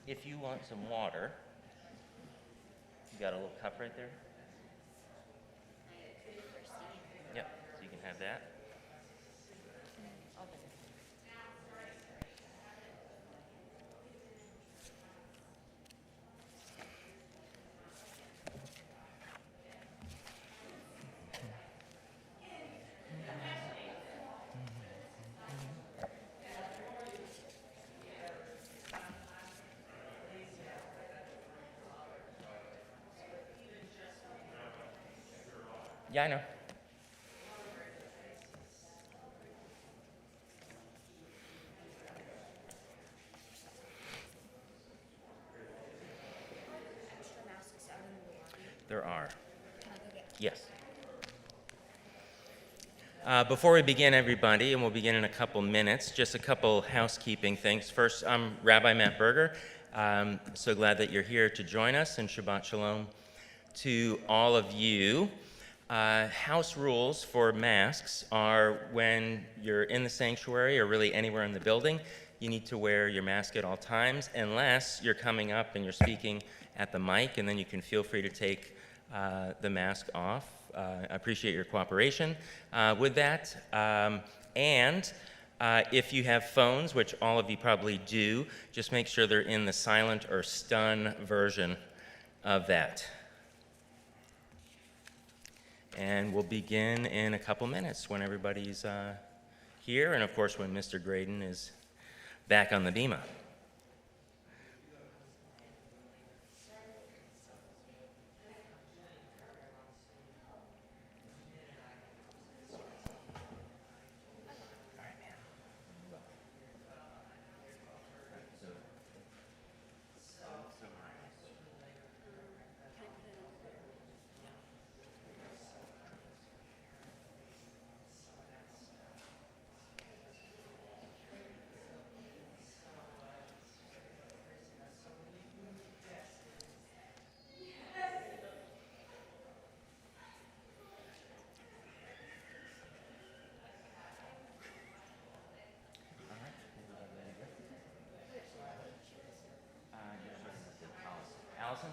If you want some water, you got a little cup right there? Yep, so you can have that. Yeah, I know. There are. Yes. Before we begin, everybody, and we'll begin in a couple minutes, just a couple housekeeping things. First, I'm Rabbi Matt Berger. I'm so glad that you're here to join us, and Shabbat Shalom to all of you. House rules for masks are when you're in the sanctuary or really anywhere in the building, you need to wear your mask at all times, unless you're coming up and you're speaking at the mic, and then you can feel free to take the mask off. I appreciate your cooperation with that. If you have phones, which all of you probably do, just make sure they're in the silent or stun version of that. And we'll begin in a couple minutes when everybody's here, and of course when Mr. Greydon is back on the bima. Allison?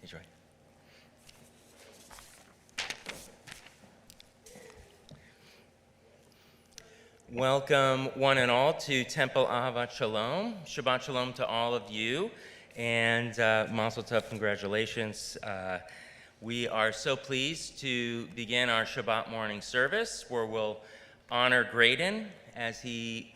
He's right. Welcome, one and all, to Temple Ahavat Shalom. Shabbat Shalom to all of you, and Mazel Tov, congratulations. We are so pleased to begin our Shabbat morning service, where we'll honor Greydon as he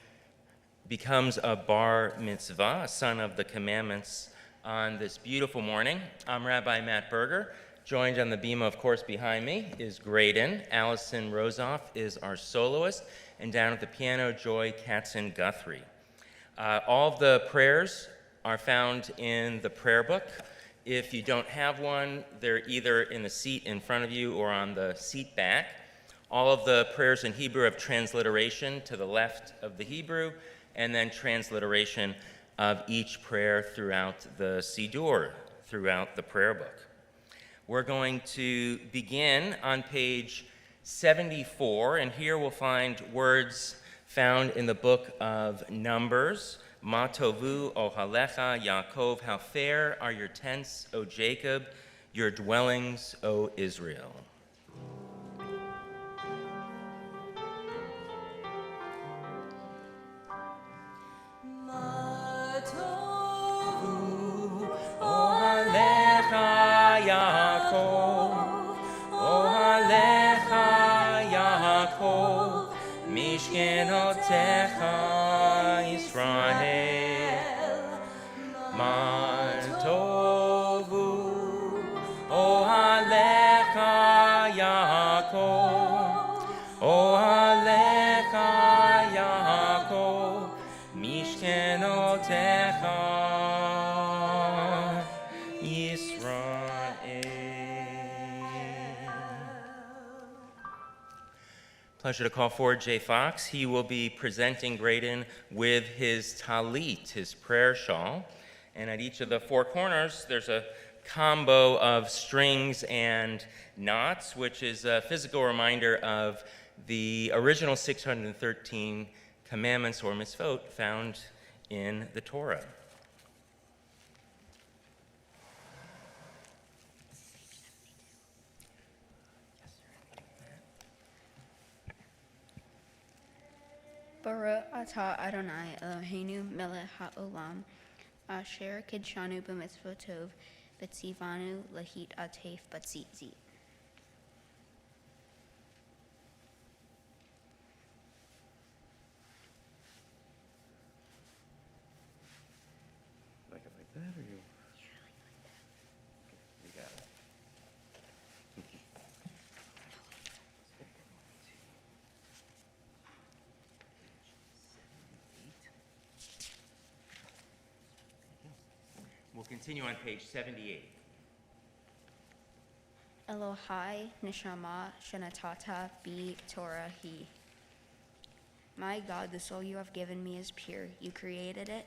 becomes a bar mitzvah, a son of the commandments, on this beautiful morning. I'm Rabbi Matt Berger. Joined on the bima, of course, behind me is Greydon. Allison Rosoff is our soloist, and down at the piano, Joy Katzen-Guthrie. All of the prayers are found in the prayer book. If you don't have one, they're either in the seat in front of you or on the seat back. All of the prayers in Hebrew have transliteration to the left of the Hebrew, and then transliteration of each prayer throughout the Siddur, throughout the prayer book. We're going to begin on page 74, and here we'll find words found in the book of Numbers. Ma tovu ohalecha Yaakov, how fair are your tents, O Jacob, your dwellings, O Israel. Ma tovu ohalecha Yaakov, ohalecha Yaakov, mishkenotecha Israel, Ma tovu ohalecha Yaakov, ohalecha Yaakov, mishkenotecha Israel. Pleasure to call forward Jay Fox. He will be presenting Greydon with his talit, his prayer shawl. And at each of the four corners, there's a combo of strings and knots, which is a physical reminder of the original 613 commandments or mitzvot found in the Torah. Baruch atah Adonai Eloheinu melech haolam, asher kidshanu b'mitzvah tov, v'tzivanu lahit atef b'tzitzit. Like it like that, or you? You got it. We'll continue on page 78. Elohai neshama shenatata bi Torah hi. My God, the soul you have given me is pure. You created it,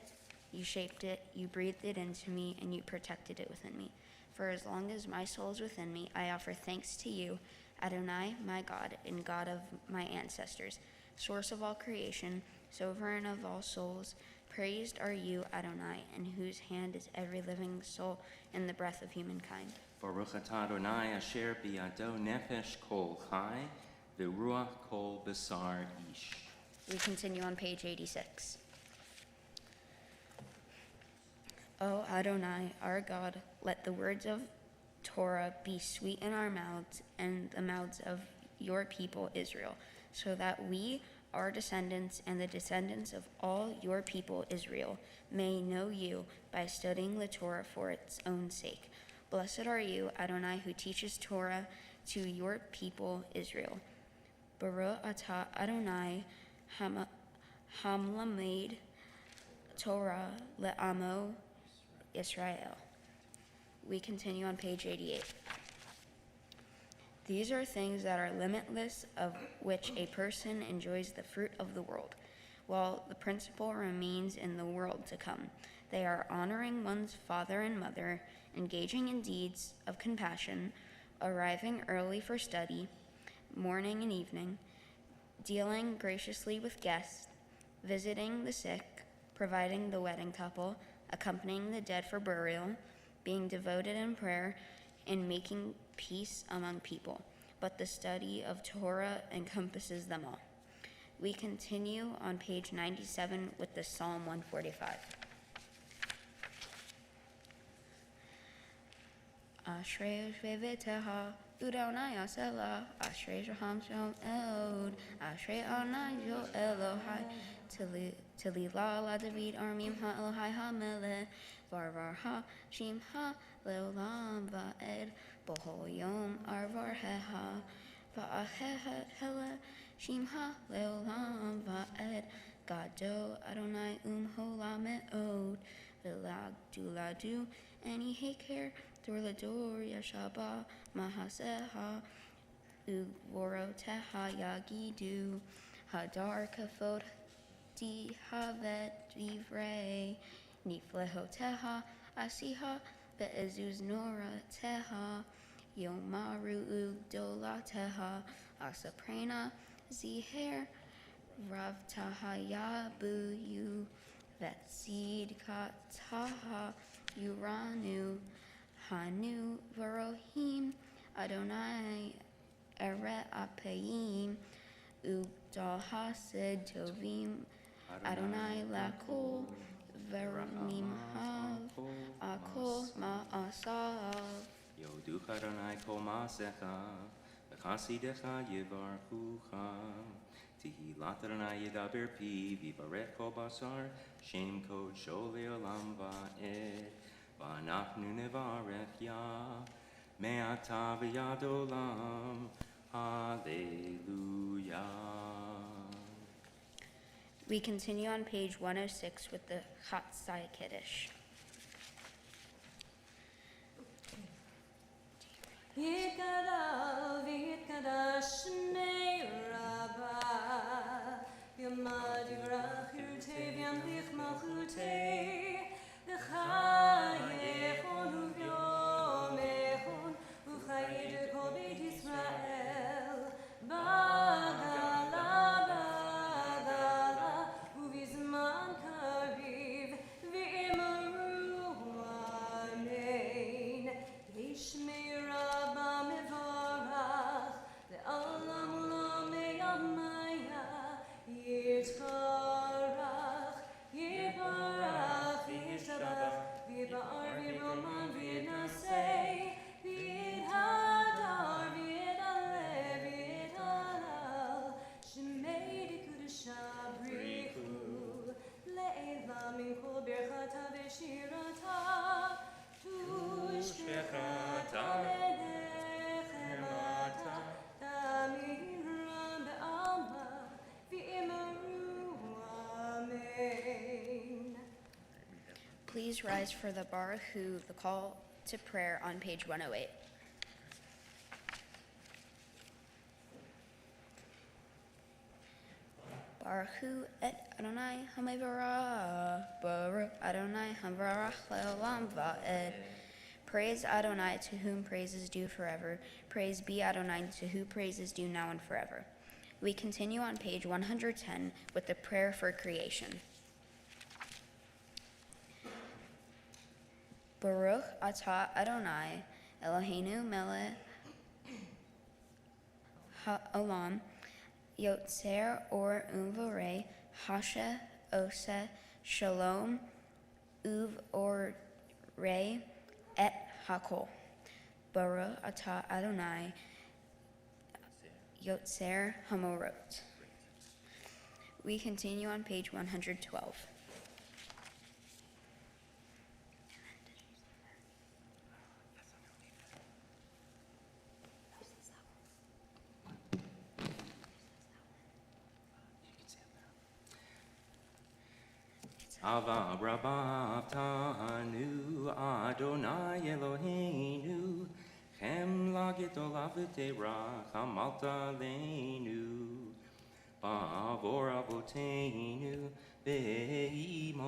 you shaped it, you breathed it into me, and you protected it within me. For as long as my soul is within me, I offer thanks to you, Adonai, my God, and God of my ancestors, source of all creation, sovereign of all souls. Praised are you, Adonai, in whose hand is every living soul and the breath of humankind. Baruch atah Adonai asher biyado nefesh kol chai v'ruach kol basar ish. We continue on page 86. O Adonai, our God, let the words of Torah be sweet in our mouths and the mouths of your people Israel, so that we, our descendants, and the descendants of all your people Israel, may know you by studying the Torah for its own sake. Blessed are you, Adonai, who teaches Torah to your people Israel. Baruch atah Adonai hamlamed Torah le'amo Israel. We continue on page 88. These are things that are limitless, of which a person enjoys the fruit of the world, while the principle remains in the world to come. They are honoring one's father and mother, engaging in deeds of compassion, arriving early for study, morning and evening, dealing graciously with guests, visiting the sick, providing the wedding couple, accompanying the dead for burial, being devoted in prayer, and making peace among people. But the study of Torah encompasses them all. We continue on page 97 with the Psalm 145. Ashrei Shveveteha, Udonai Asela, Ashrei Shaham Shalom Elod, Ashrei Anai Jo Elohai, Talila La David Armim Ha Elohai HaMelech, Varvar Ha Shim Ha Leolam Va'ed, Bohol Yom Arvar Heha, Va'ahehet Hele, Shim Ha Leolam Va'ed, Gado Adonai Hola Me'od, Viladu Ani Heker, Dorlador Yashaba Mahaseha, Ugvoroteha Yagidu, Hadar Kafod Di Havet Divrei, Niflehoteha Asiha, Be'ezuz Nora Teha, Yomaru Ugdolateha, Asaprena Ziher, Rav Tahayabu Yu, Vetsid Kataha, Uranu, Hanu Varohim, Adonai Eret Apayim, Ugdal Hasid Tovim, Adonai Lakol, Veramim Hav, Akol Ma'asav. Yoduch Adonai kol ma'asecha, v'chasidecha yivarchucha. Tihilat Adonai yedaber pi, v'yivarech kol basar, shem kodsho le'olam va'ed. V'anachnu nevarech ya, me'ata v'yad olam, hallelujah. We continue on page 106 with the Chatzai Kiddush. Yitkadash v'yitkadash shnei rabba, Yamad yirach yirtev yamlich malchutei, L'chayech onu v'yom Please rise for the Baruch Hu, the call to prayer on page 108. Baruch Hu et Adonai Hamevara, Baruch Adonai Havarach Leolam Va'ed. Praise Adonai, to whom praise is due forever. Praise be Adonai, to whom praise is due now and forever. We continue on page 110 with the prayer for creation. Baruch atah Adonai, Eloheinu melech ha'olam, Yotzer or Uvarei, Hashe Ose, Shalom, Uv or Rei, Et Hakol. Baruch atah Adonai, Yotzer Hamorot. We continue on page 112. Ava Rabba Tanu Adonai Eloheinu Chem Lagitol Avitera Chamalta Leinu Bavor Avoteinu Beimotenu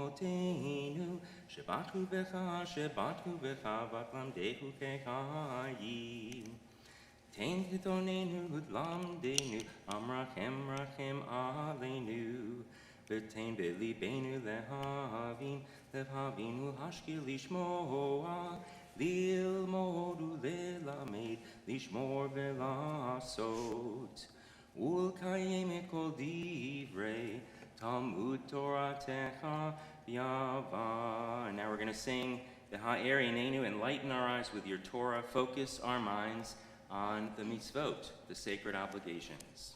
Shebatu Becha Vatlamdehu Kechayim Ten Gitonenu Lamdenu Amrachem Alenu V'tein b'libeinu lehavinu hashkil lishmoa, lilmod u'lelamed, lishmor v'lasot, u'lkayem et kol divrei, Talmud Toratecha v'yava. Now we're going to sing the Ha'erinenu, enlighten our eyes with your Torah, focus our minds on the mitzvot, the sacred obligations.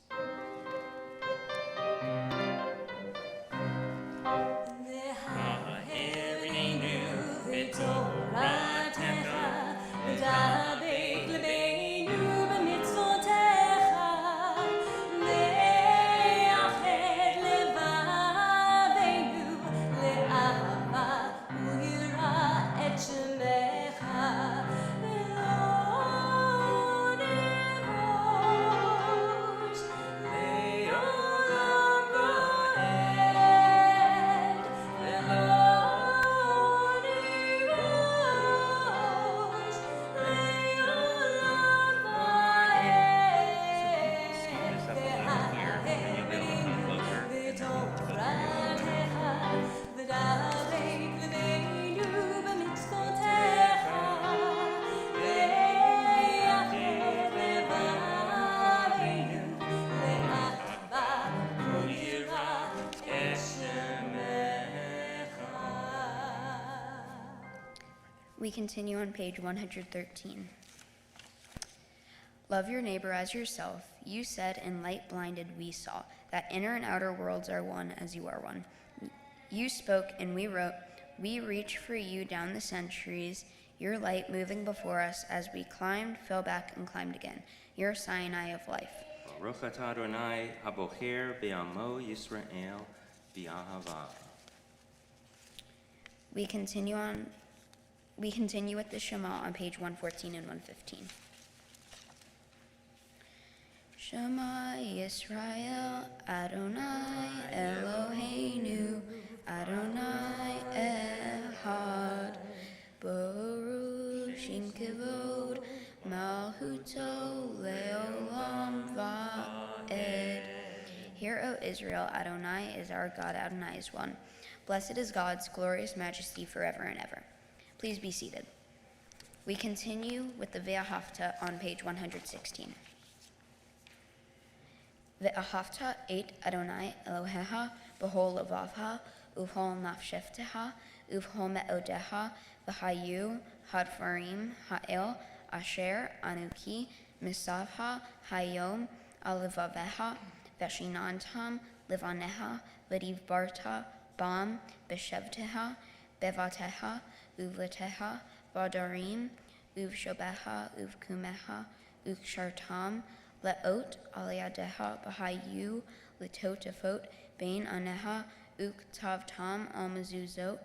We continue on page 113. Love your neighbor as yourself. You said, in light blinded we saw, that inner and outer worlds are one as you are one. You spoke and we wrote, we reach for you down the centuries, your light moving before us as we climbed, fell back, and climbed again, your Sinai of life. Baruch atah Adonai habocher be'amo Yisrael v'ahava. We continue with the Shema on page 114 and 115. Shema Yisrael, Adonai Eloheinu, Adonai Echad, Baruch Shem Kevod, Malchuto Leolam Va'ed. Hear, O Israel, Adonai is our God, Adonai is one. Blessed is God's glorious majesty forever and ever. Please be seated. We continue with the Ve'ahavta on page 116. Ve'ahavta et Adonai Elohecha b'chol levavcha u'b'chol nafshetecha u'b'chol me'odecha v'hayu hadvarim ha'el asher anuki misavcha hayom al levavecha v'shinantam levanecha v'divbarta bam b'shevtecha bevatecha uvleteha, vadarim, uvshobeha, uvkumeha, ukshartam, leot, aliadeha, bahayu, letotafot, bain aneha, uktavtam, almazuzot,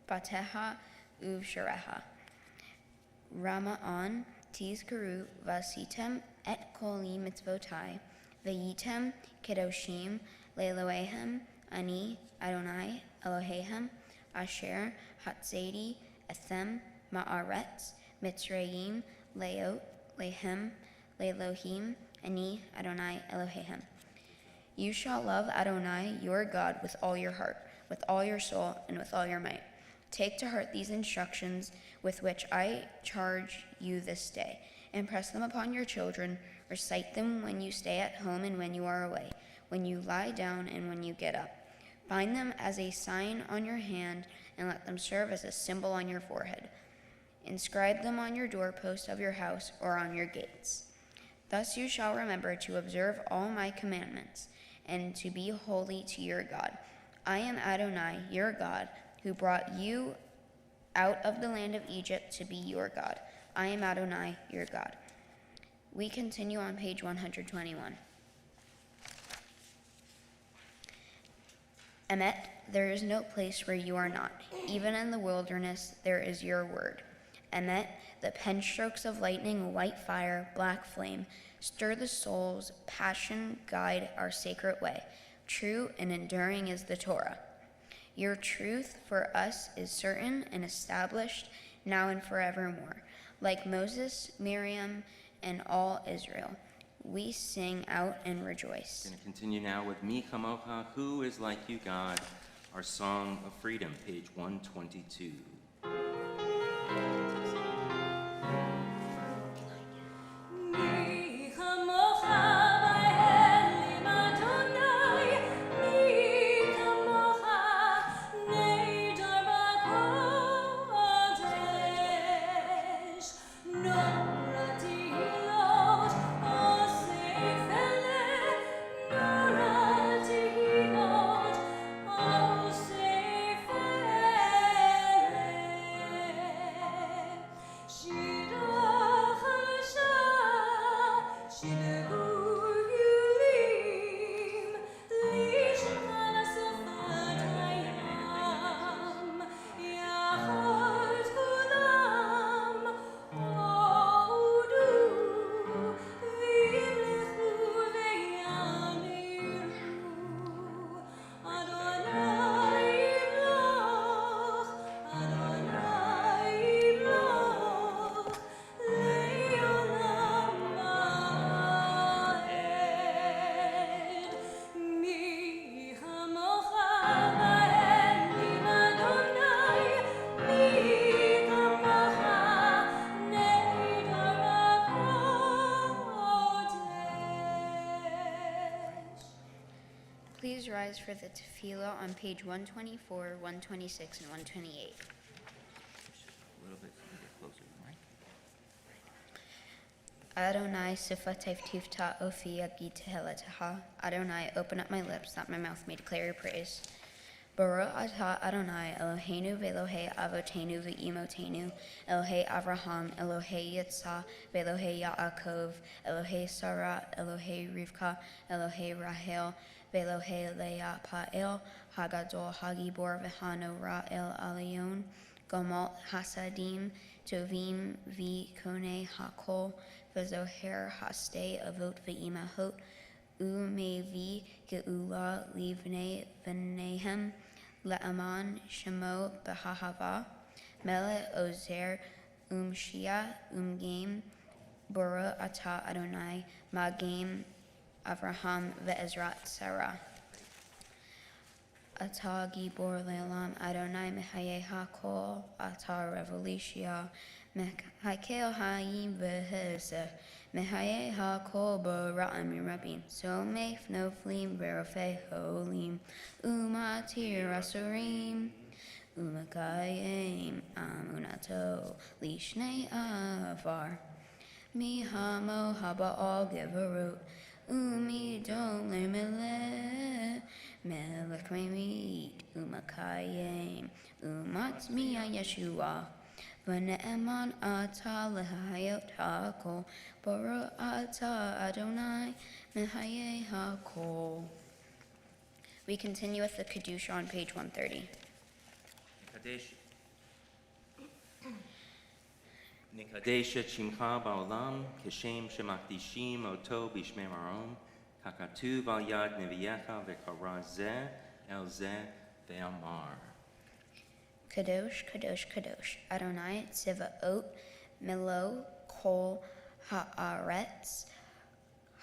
bateha uvshareha. Rama'an tizkaru vasitem et koli mitzvotai, veyitem kedoshim leloehem, ani Adonai Elohehem, asher hatzedi ethem ma'aretz, mitzrayim leot lehem lelohim, ani Adonai Elohehem. You shall love Adonai your God with all your heart, with all your soul, and with all your might. Take to heart these instructions with which I charge you this day. Impress them upon your children. Recite them when you stay at home and when you are away, when you lie down and when you get up. Bind them as a sign on your hand, and let them serve as a symbol on your forehead. Inscribe them on your doorposts of your house or on your gates. Thus you shall remember to observe all my commandments, and to be holy to your God. I am Adonai, your God, who brought you out of the land of Egypt to be your God. I am Adonai, your God. We continue on page 121. Emet, there is no place where you are not. Even in the wilderness, there is your word. Emet, the pen strokes of lightning, white fire, black flame, stir the soul's passion, guide our sacred way. True and enduring is the Torah. Your truth for us is certain and established now and forevermore. Like Moses, Miriam, and all Israel, we sing out and rejoice. We're going to continue now with Mi Chamocha, Who is Like You, God, our Song of Freedom, page 122. Mi chamocha b'elim Adonai, mi chamocha neder b'kodesh. Nora tehilot asef eleh, nora tehilot asef eleh. Shira chasha, shidegu yulim, lishman asafat hayam, yachad kulam, odu, v'yimlechu v'yamiru. Adonai yimloch, Adonai yimloch, le'olam va'ed. Mi chamocha b'elim Adonai, mi chamocha neder b'kodesh. Please rise for the tefillah on page 124, 126, and 128. A little bit closer, right? Adonai sifatev tifta ofi yagi tehilataha. Adonai, open up my lips, that my mouth may declare your praise. Baruch atah Adonai, Eloheinu ve'Elohei avotenu ve'imotenu, Elohei Avraham, Elohei Yitzhak, ve'Elohei Yaakov, Elohei Sarah, Elohei Rivka, Elohei Rahel, ve'Elohei Leah Pa'el, Hagadol Hagibor v'Hanora El Alion, Gomalt Hasadim, Tovim v'Konei Hakol, v'Zoher Hastei Avot ve'Imahot, Umevi Geula Livnei V'Nehem, Le'aman Shemo B'Hahava, Mele Ozer Shia Game, Bora Ata Adonai, Magam Avraham Ve'ezrat Sarah. Ata Gibor Le'olam Adonai Mehaye HaKol, Ata Revolutia, Mehakel Hayim V'Heseh, Mehaye HaKol Bara'am Rabin, Somef Noflim Verofei Holim, Umatir Asurim, Umakayim Amunato, Lishnei Avar, Mihamo Haba'al Gevarut, Umidon Lemele, Melech Memit, Umakayim, Umatzmiya Yeshua, V'ne'eman ata lehayot ha'kol, Baruch ata Adonai mehaye ha'kol. We continue with the Kedusha on page 130. Kadesh נקדש את שמך בעולם, כשם שמקדישים אותו בשמי מרום, ככתוב על יד נביאך וקרא זה אל זה ואמר. Kadosh, Kadosh, Kadosh, Adonai Tzivaot, Milo Kol Haaretz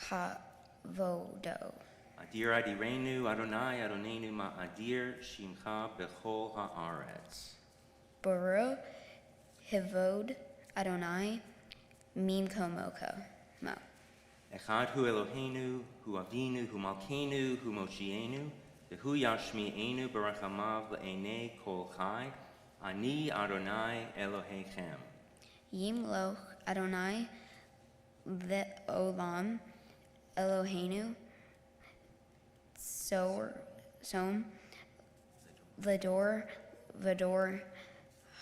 Havodo. אדיר אדירנו, אדוני אדוננו מה אדיר שמך בכל הארץ. Baruch Hivod Adonai Mim Komoko. Mo. אחד הוא אלוהינו, הוא אבינו, הוא מלכנו, הוא מושיענו, והוא ישמיענו ברחמיו לעיני כל חי, אני אדוני אלוהיכם. Yimloch Adonai Le'olam Eloheinu Som Vador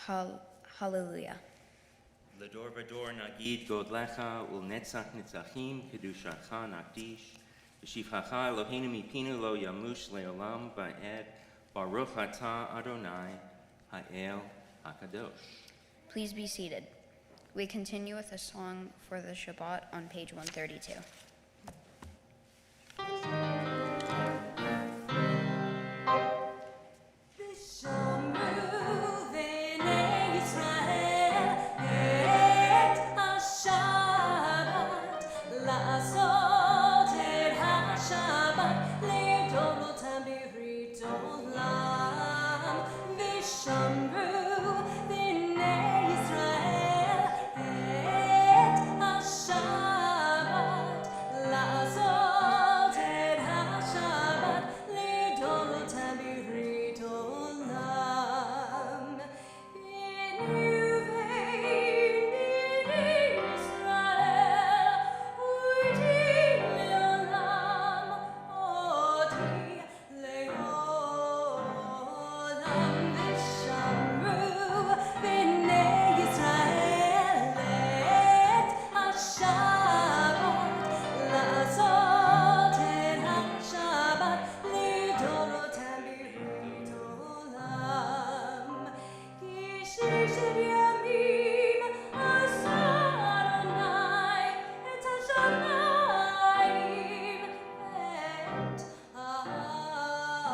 Hallelujah. לדור ודור נגיד גודלך ולנצח נצחים קדושתך נקדיש, ושבחך אלוהינו מפינו לא ימוש לעולם ועד, ברוך אתה אדוני האל הקדוש. Please be seated. We continue with a song for the Shabbat on page 132. ושמרו בני ישראל את השבת, לעשות את השבת לדורותם ברית עולם. ושמרו בני ישראל את השבת, לעשות את השבת לדורותם ברית עולם. הנה ובני ישראל אותי לעולם, אותי לעולם. ושמרו בני ישראל את השבת, לעשות את השבת לדורותם ברית עולם. כי ששת ימים עשה אדוני את השמיים ואת הארץ.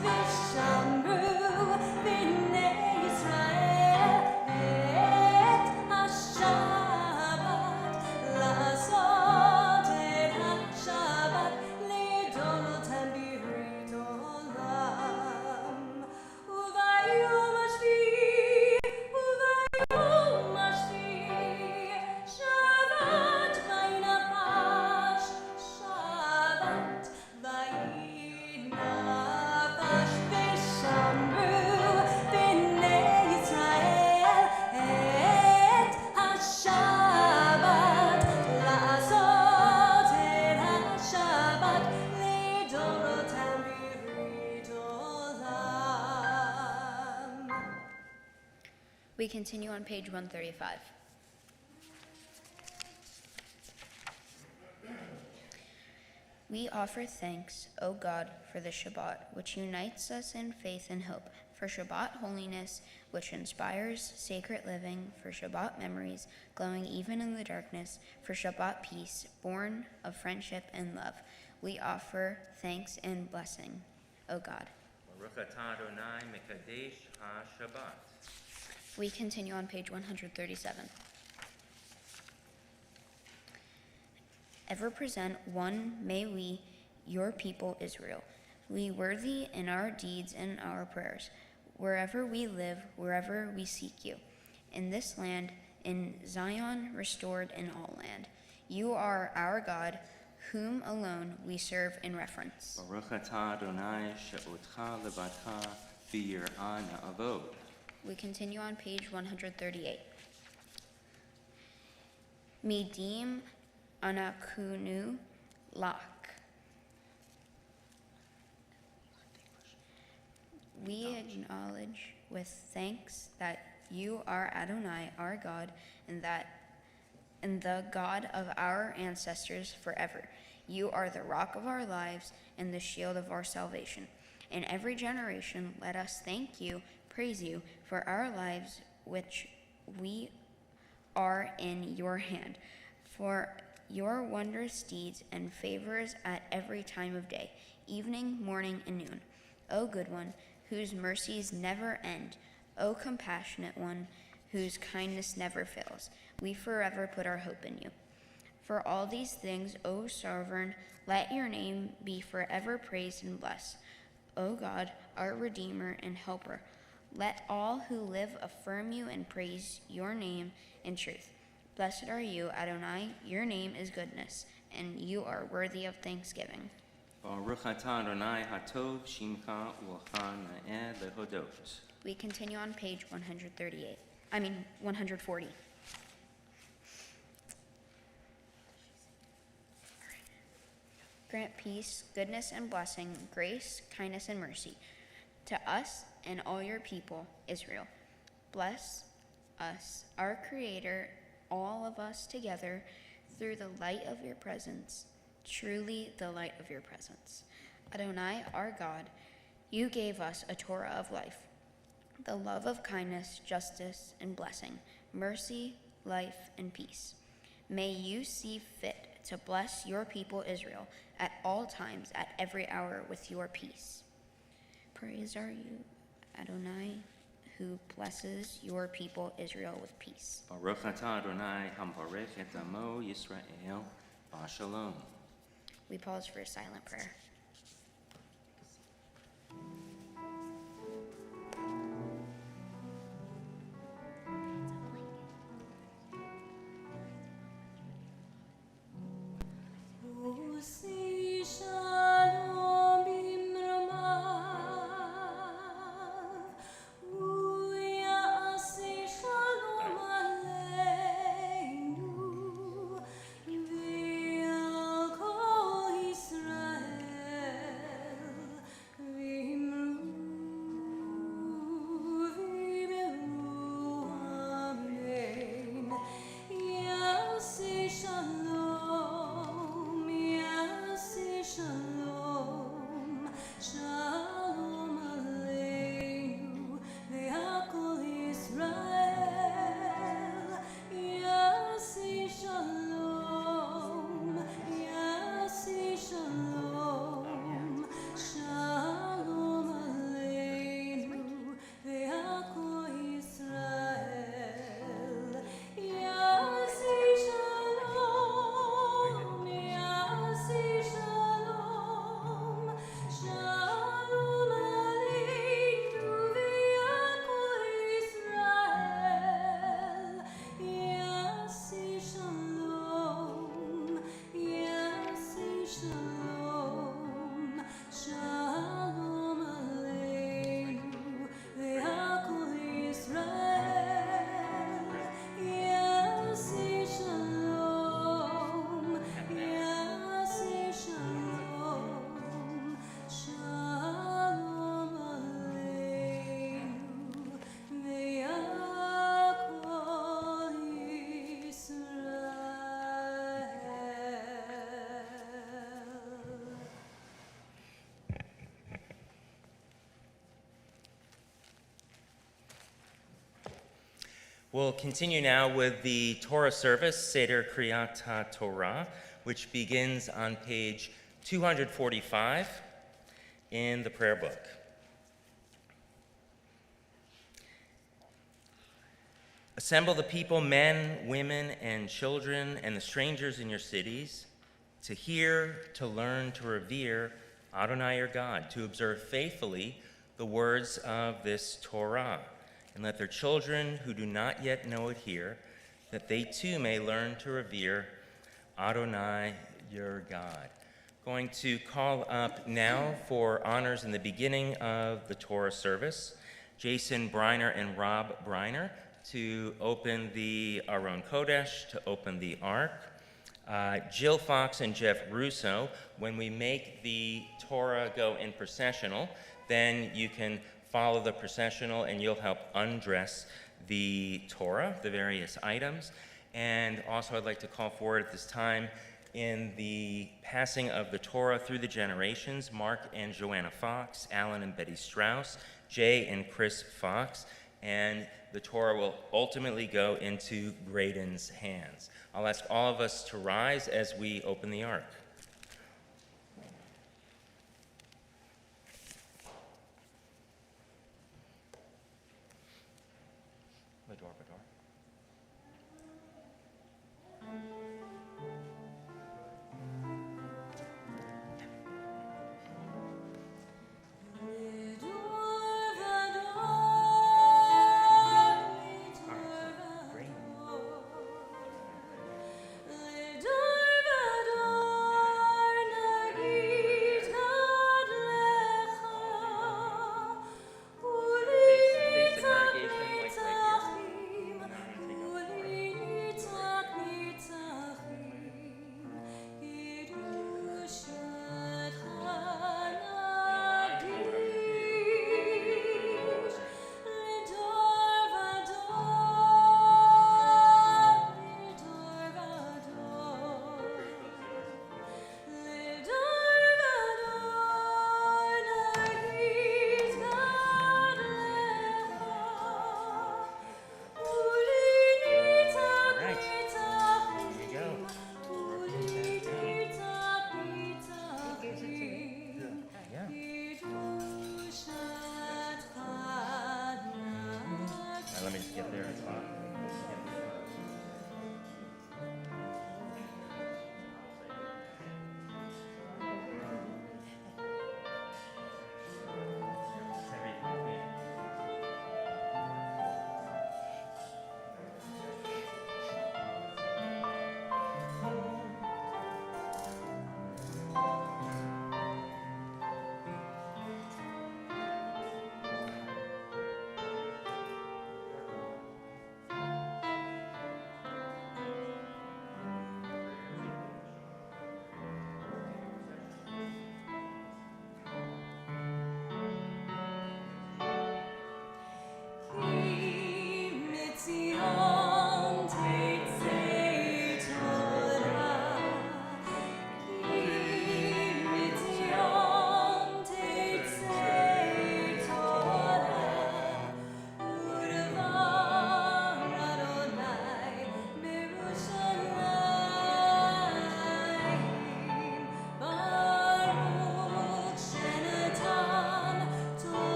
ושמרו בני ישראל את השבת, לעשות את השבת לדורותם ברית עולם. וביום השביעי שבת וינפש, שבת וינפש. ושמרו בני ישראל את השבת, לעשות את השבת לדורותם ברית עולם. We continue on page 135. We offer thanks, O God, for the Shabbat, which unites us in faith and hope, for Shabbat holiness, which inspires sacred living, for Shabbat memories, glowing even in the darkness, for Shabbat peace, born of friendship and love. We offer thanks and blessing, O God. ברוך אתה אדוני מקדש השבת. We continue on page 137. Ever present one may we, your people Israel, we worthy in our deeds and our prayers, wherever we live, wherever we seek you, in this land, in Zion restored in all land. You are our God, whom alone we serve in reference. ברוך אתה אדוני שאותך לבדך ביראה נעבוד. We continue on page 138. Midim anakunu lak. We acknowledge with thanks that you are Adonai, our God, and the God of our ancestors forever. You are the rock of our lives and the shield of our salvation. In every generation, let us thank you, praise you for our lives, which we are in your hand, for your wondrous deeds and favors at every time of day, evening, morning, and noon. O good one, whose mercies never end, O compassionate one, whose kindness never fails, we forever put our hope in you. For all these things, O sovereign, let your name be forever praised and blessed. O God, our Redeemer and Helper, let all who live affirm you and praise your name in truth. Blessed are you, Adonai, your name is goodness, and you are worthy of thanksgiving. Baruch atah Adonai hatov shimcha u'lecha na'eh lehodot. We continue on page 140. Grant peace, goodness, and blessing, grace, kindness, and mercy to us and all your people, Israel. Bless us, our Creator, all of us together, through the light of your presence, truly the light of your presence. Adonai, our God, you gave us a Torah of life, the love of kindness, justice, and blessing, mercy, life, and peace. May you see fit to bless your people Israel at all times, at every hour, with your peace. Praise are you, Adonai, who blesses your people Israel with peace. Baruch atah Adonai hamparech et amo Yisrael b'shalom. We pause for a silent prayer. Usi shalom bimramav, uyasi shalom aleinu, v'al kol Yisrael, v'imru amen. Yasi shalom, yasi shalom, shalom aleinu, ve'al kol Yisrael. Yasi shalom, yasi shalom, shalom aleinu, ve'al kol Yisrael. Yasi shalom, yasi shalom, shalom aleinu, ve'al kol Yisrael. Yasi shalom, yasi shalom, shalom aleinu, ve'al kol Yisrael. Yasi shalom, yasi shalom, shalom aleinu, ve'al kol Yisrael. We'll continue now with the Torah service, Seder Kriyat HaTorah, which begins on page 245 in the prayer book. Assemble the people, men, women, and children, and the strangers in your cities, to hear, to learn, to revere Adonai your God, to observe faithfully the words of this Torah, and let their children who do not yet know it hear, that they too may learn to revere Adonai your God. Going to call up now for honors in the beginning of the Torah service, Jason Briner and Rob Briner to open the Aron Kodesh, to open the Ark. Jill Fox and Jeff Russo, when we make the Torah go in processional, then you can follow the processional and you'll help undress the Torah, the various items. And also I'd like to call forward at this time in the passing of the Torah through the generations, Mark and Joanna Fox, Alan and Betty Strauss, Jay and Chris Fox, and the Torah will ultimately go into Greydon's hands. I'll ask all of us to rise as we open the ark.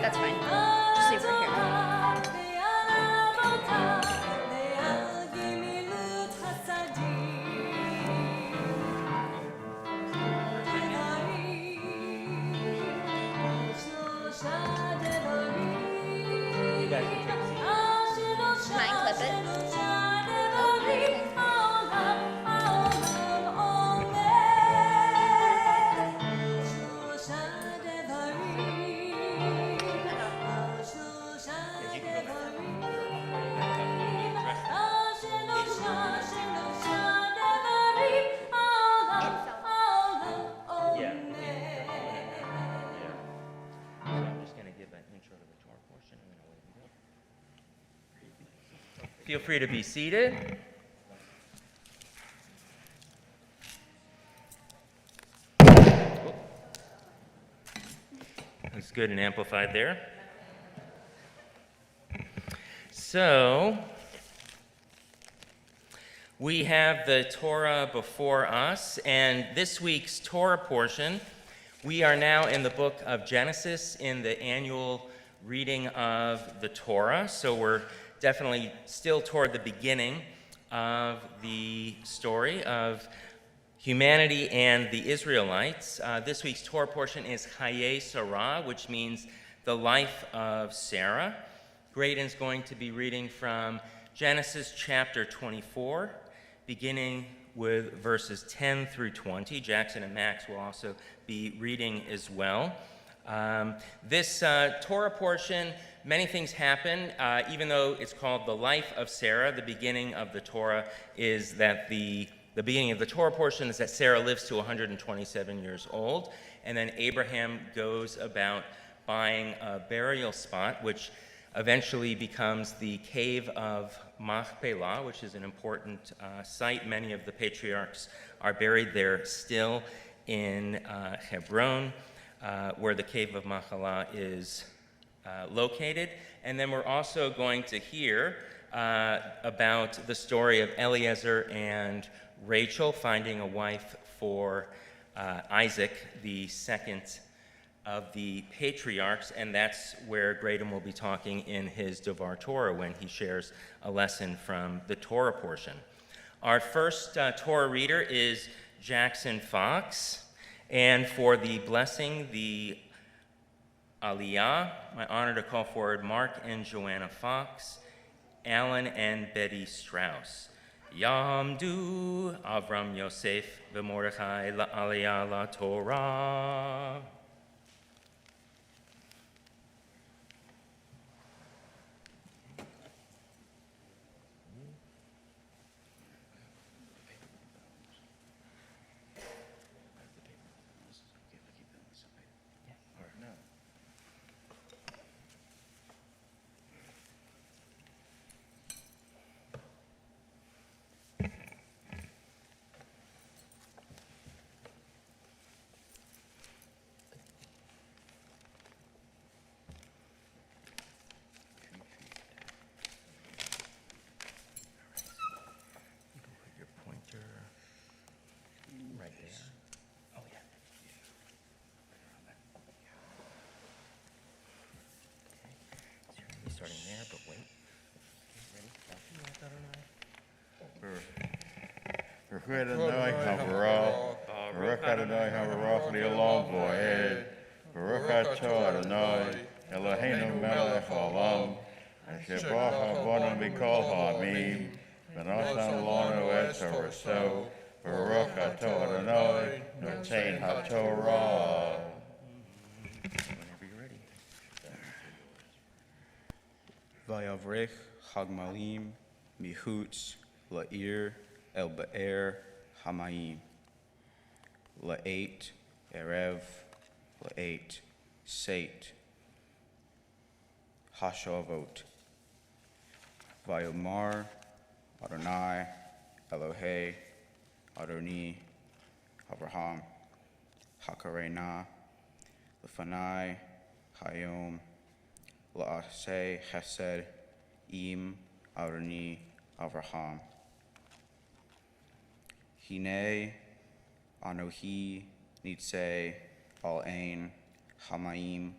That's fine. Just leave her here. You guys can take seats. Can I clip it? Yeah, you can go back. Yeah. So I'm just going to give an intro to the Torah portion and then away we go. Feel free to be seated. That's good and amplified there. So, we have the Torah before us, and this week's Torah portion, we are now in the book of Genesis in the annual reading of the Torah. So we're definitely still toward the beginning of the story of humanity and the Israelites. This week's Torah portion is Chaye Sarah, which means the life of Sarah. Greydon's going to be reading from Genesis chapter 24, beginning with verses 10 through 20. Jackson and Max will also be reading as well. This Torah portion, many things happen. Even though it's called the life of Sarah, the beginning of the Torah is that the beginning of the Torah portion is that Sarah lives to 127 years old, and then Abraham goes about buying a burial spot, which eventually becomes the cave of Machpelah, which is an important site. Many of the patriarchs are buried there still in Hebron, where the cave of Machpelah is located. And then we're also going to hear about the story of Eliezer and Rachel finding a wife for Isaac, the second of the patriarchs, and that's where Greydon will be talking in his Devar Torah when he shares a lesson from the Torah portion. Our first Torah reader is Jackson Fox, and for the blessing, the Aliyah, my honor to call forward Mark and Joanna Fox, Alan and Betty Strauss. Yamdu Avram Yosef v'Mordechai la'Aliyah la Torah. Right there. Oh, yeah. Okay. So you're going to be starting there, but wait. Ready? Adonai Havarah, Baruch Adonai Havarah Le'olam Vo'ed, Baruch Atah Adonai, Eloheinu melech haolam, Asher barach avonu mikol ha'amim, v'natan lanu et toraso, Baruch Atah Adonai, Notein HaTorah. Whenever you're ready. Vayavrech Hagmalim Mihutz La'ir El Be'er Hamayim La'et Erev La'et Seit Hashavot Vayomar Adonai Elohe Adoni Avraham Hakarena Lefanai Hayom La'aseh Chesed Im Adoni Avraham Hine Anohi Nitze Al Ein Hamayim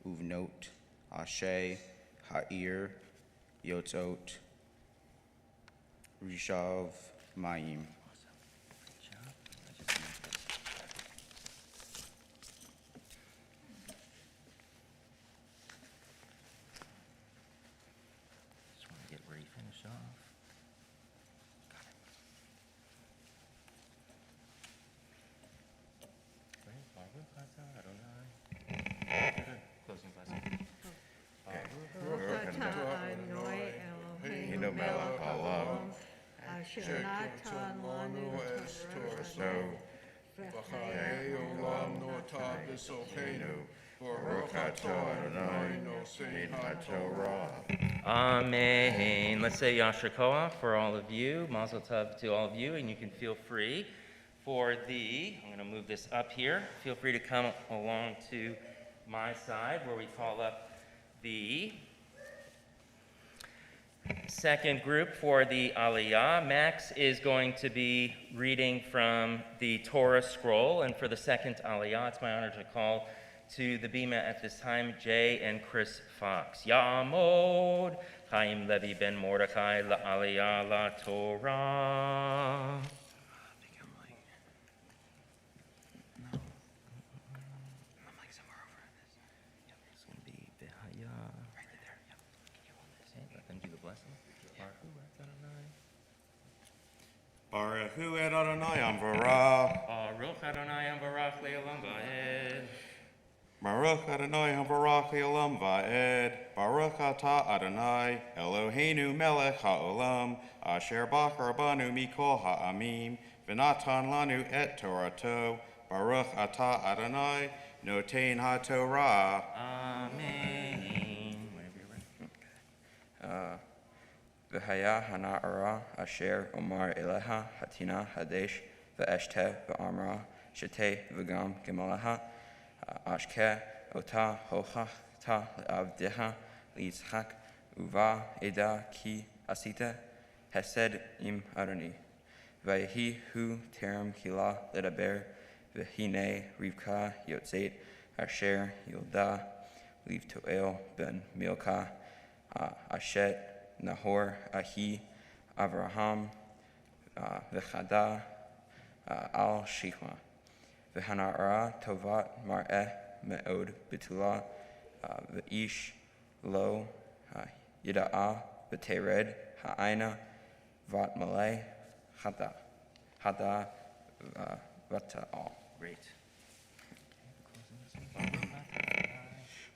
Uvnot Ashe, Ha'ir, Yotzot, Rishav, Mayim. Just want to get where you finish off. Got it. Great. Baruch atah Adonai. Good. Closing blessing. Baruch atah Adonai Eloheinu melech haolam, asher natan lanu es Torah, v'chayei olam notah b'sochenu, Baruch atah Adonai nosei haTorah. Amen. Let's say Yasher Koach for all of you. Mazel tov to all of you, and you can feel free for I'm going to move this up here. Feel free to come along to my side where we call up the second group for the Aliyah. Max is going to be reading from the Torah scroll, and for the second Aliyah, it's my honor to call to the Bima at this time Jay and Chris Fox. Ya'amod Chaim Levi ben Mordechai la'Aliyah la Torah. It's going to be Behaya. Right there. Okay, let them do the blessing. Baruch hu et Adonai Amvarach. Baruch Adonai Amvarach le'olam va'ed. Baruch Adonai Amvarach le'olam va'ed. Baruch atah Adonai Eloheinu melech haolam, asher bachar banu mikol ha'amim, v'natan lanu et Torato. Baruch atah Adonai notein haTorah. Amen. Whenever you're ready. V'haya hana'ara asher omar eleha hatina hadesh v'eshteh v'amra sheteh v'gam gemalaha ashkeh ota hochach ta le'avdeha liyitzchak uva eda ki asita hesed im aroni v'yehi hu terem kila ledaber v'hine rivka yotzeit asher yilda livtoel ben milka ashet Nahor, Ahi, Avraham, V'chada, Al Shikma, V'hanara Tovat Mar'eh Me'od Betula, V'ish Lo, Yida'a, V'tered, Ha'aina, Vat Malay, Hada, Vata'al. Great.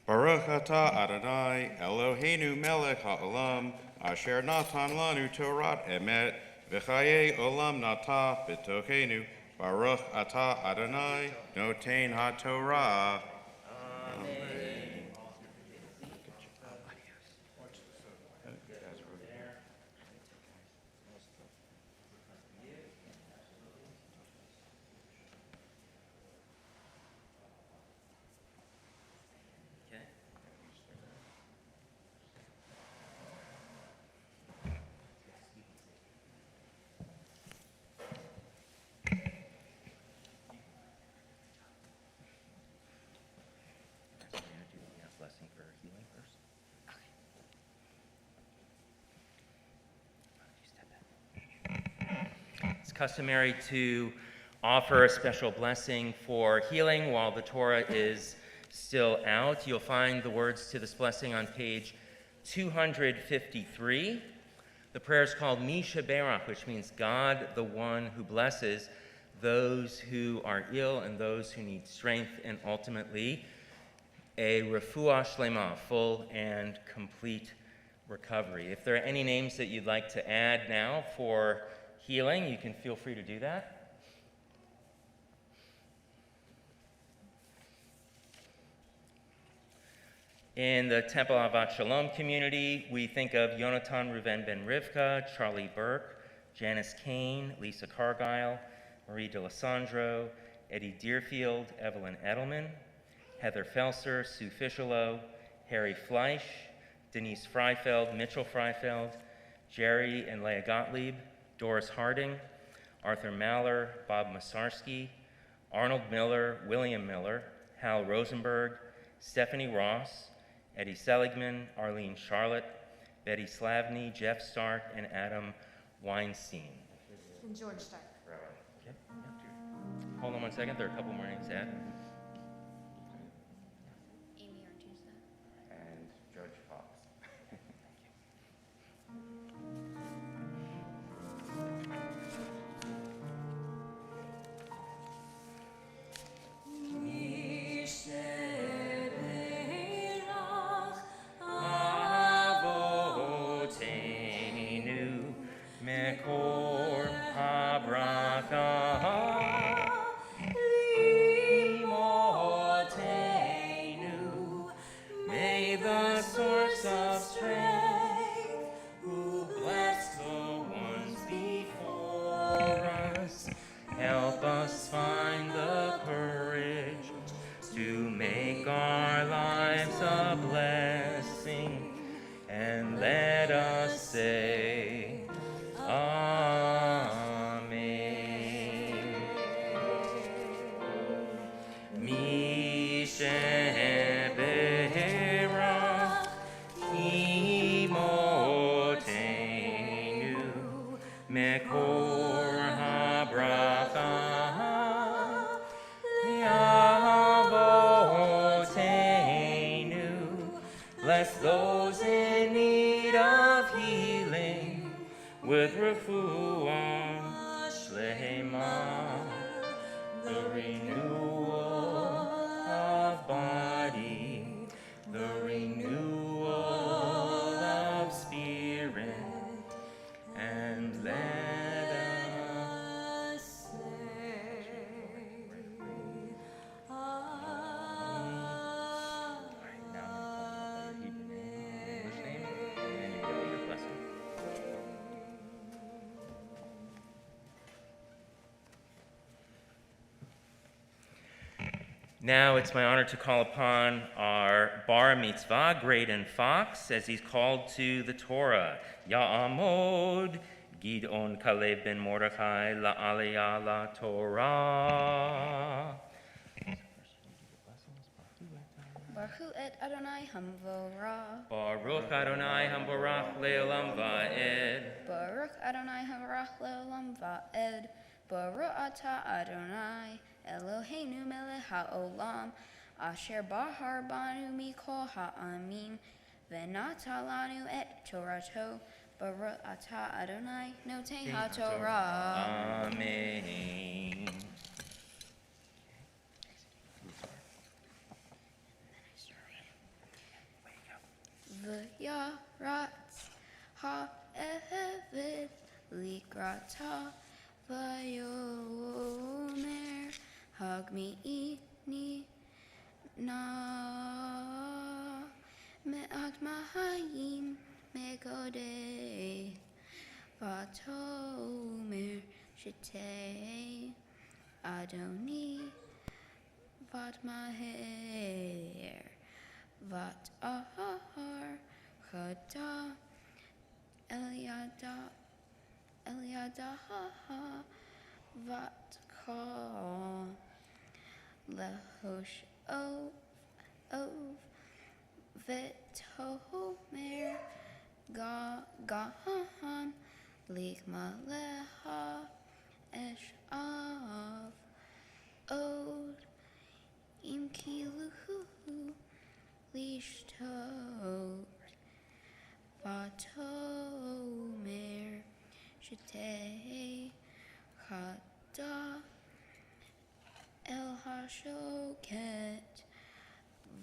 Baruch atah Adonai Eloheinu melech haolam, asher natan lanu Torah emet, v'chayei olam natah b'tochenu. Baruch atah Adonai notein haTorah. Okay. So we're going to do the blessing for healing first. Okay. It's customary to offer a special blessing for healing while the Torah is still out. You'll find the words to this blessing on page 253. The prayer is called Misha Berach, which means God, the one who blesses those who are ill and those who need strength, and ultimately a refuah shlema, full and complete recovery. If there are any names that you'd like to add now for healing, you can feel free to do that. In the Temple Avat Shalom community, we think of Yonatan Ruven Ben Rivka, Charlie Burke, Janice Kane, Lisa Cargile, Marie DeLisandro, Eddie Deerfield, Evelyn Edelman, Heather Felser, Sue Fischelo, Harry Fleisch, Denise Freifeld, Mitchell Freifeld, Jerry and Leah Gottlieb, Doris Harding, Arthur Maller, Bob Masarski, Arnold Miller, William Miller, Hal Rosenberg, Stephanie Ross, Eddie Seligman, Arlene Charlotte, Betty Slavny, Jeff Stark, and Adam Weinstein. And George Stark. Yep. Hold on one second, there are a couple more names to add. Amy Artusa. And Judge Fox. Avotenu mekor habraka limotenu. May the source of strength, who blessed the ones before us, help us find the courage to make our lives a blessing, and let us say, Amen. Misheberach imotenu mekor habracha Avotenu. Bless those in need of healing with refuah shlema, the renewal of body, the renewal of spirit, and let us Now it's my honor to call upon our bar mitzvah, Greydon Fox, as he's called to the Torah. Ya'amod Gidon Kalev ben Mordechai la'aliyah la Torah. Baruch et Adonai Hamvorah. Baruch Adonai Hamborach le'olam va'ed. Baruch Adonai Hamvorach le'olam va'ed. Baruch atah Adonai Eloheinu melech ha'olam asher bahar banu mikol ha'amim v'nata lanu et Torato. Baruch atah Adonai notei ha'Torah. Amen. V'yaratz ha'eved likrata v'yomer hagmi'ini na me'at mahayim megodeh v'tomer shetei Adoni vat maher vat ahar chada Eliadaha vat ka lehosh ov vetomer gaham ligmaleha esh av od imkiluhu lishtot vatomer shetei chada el hashoket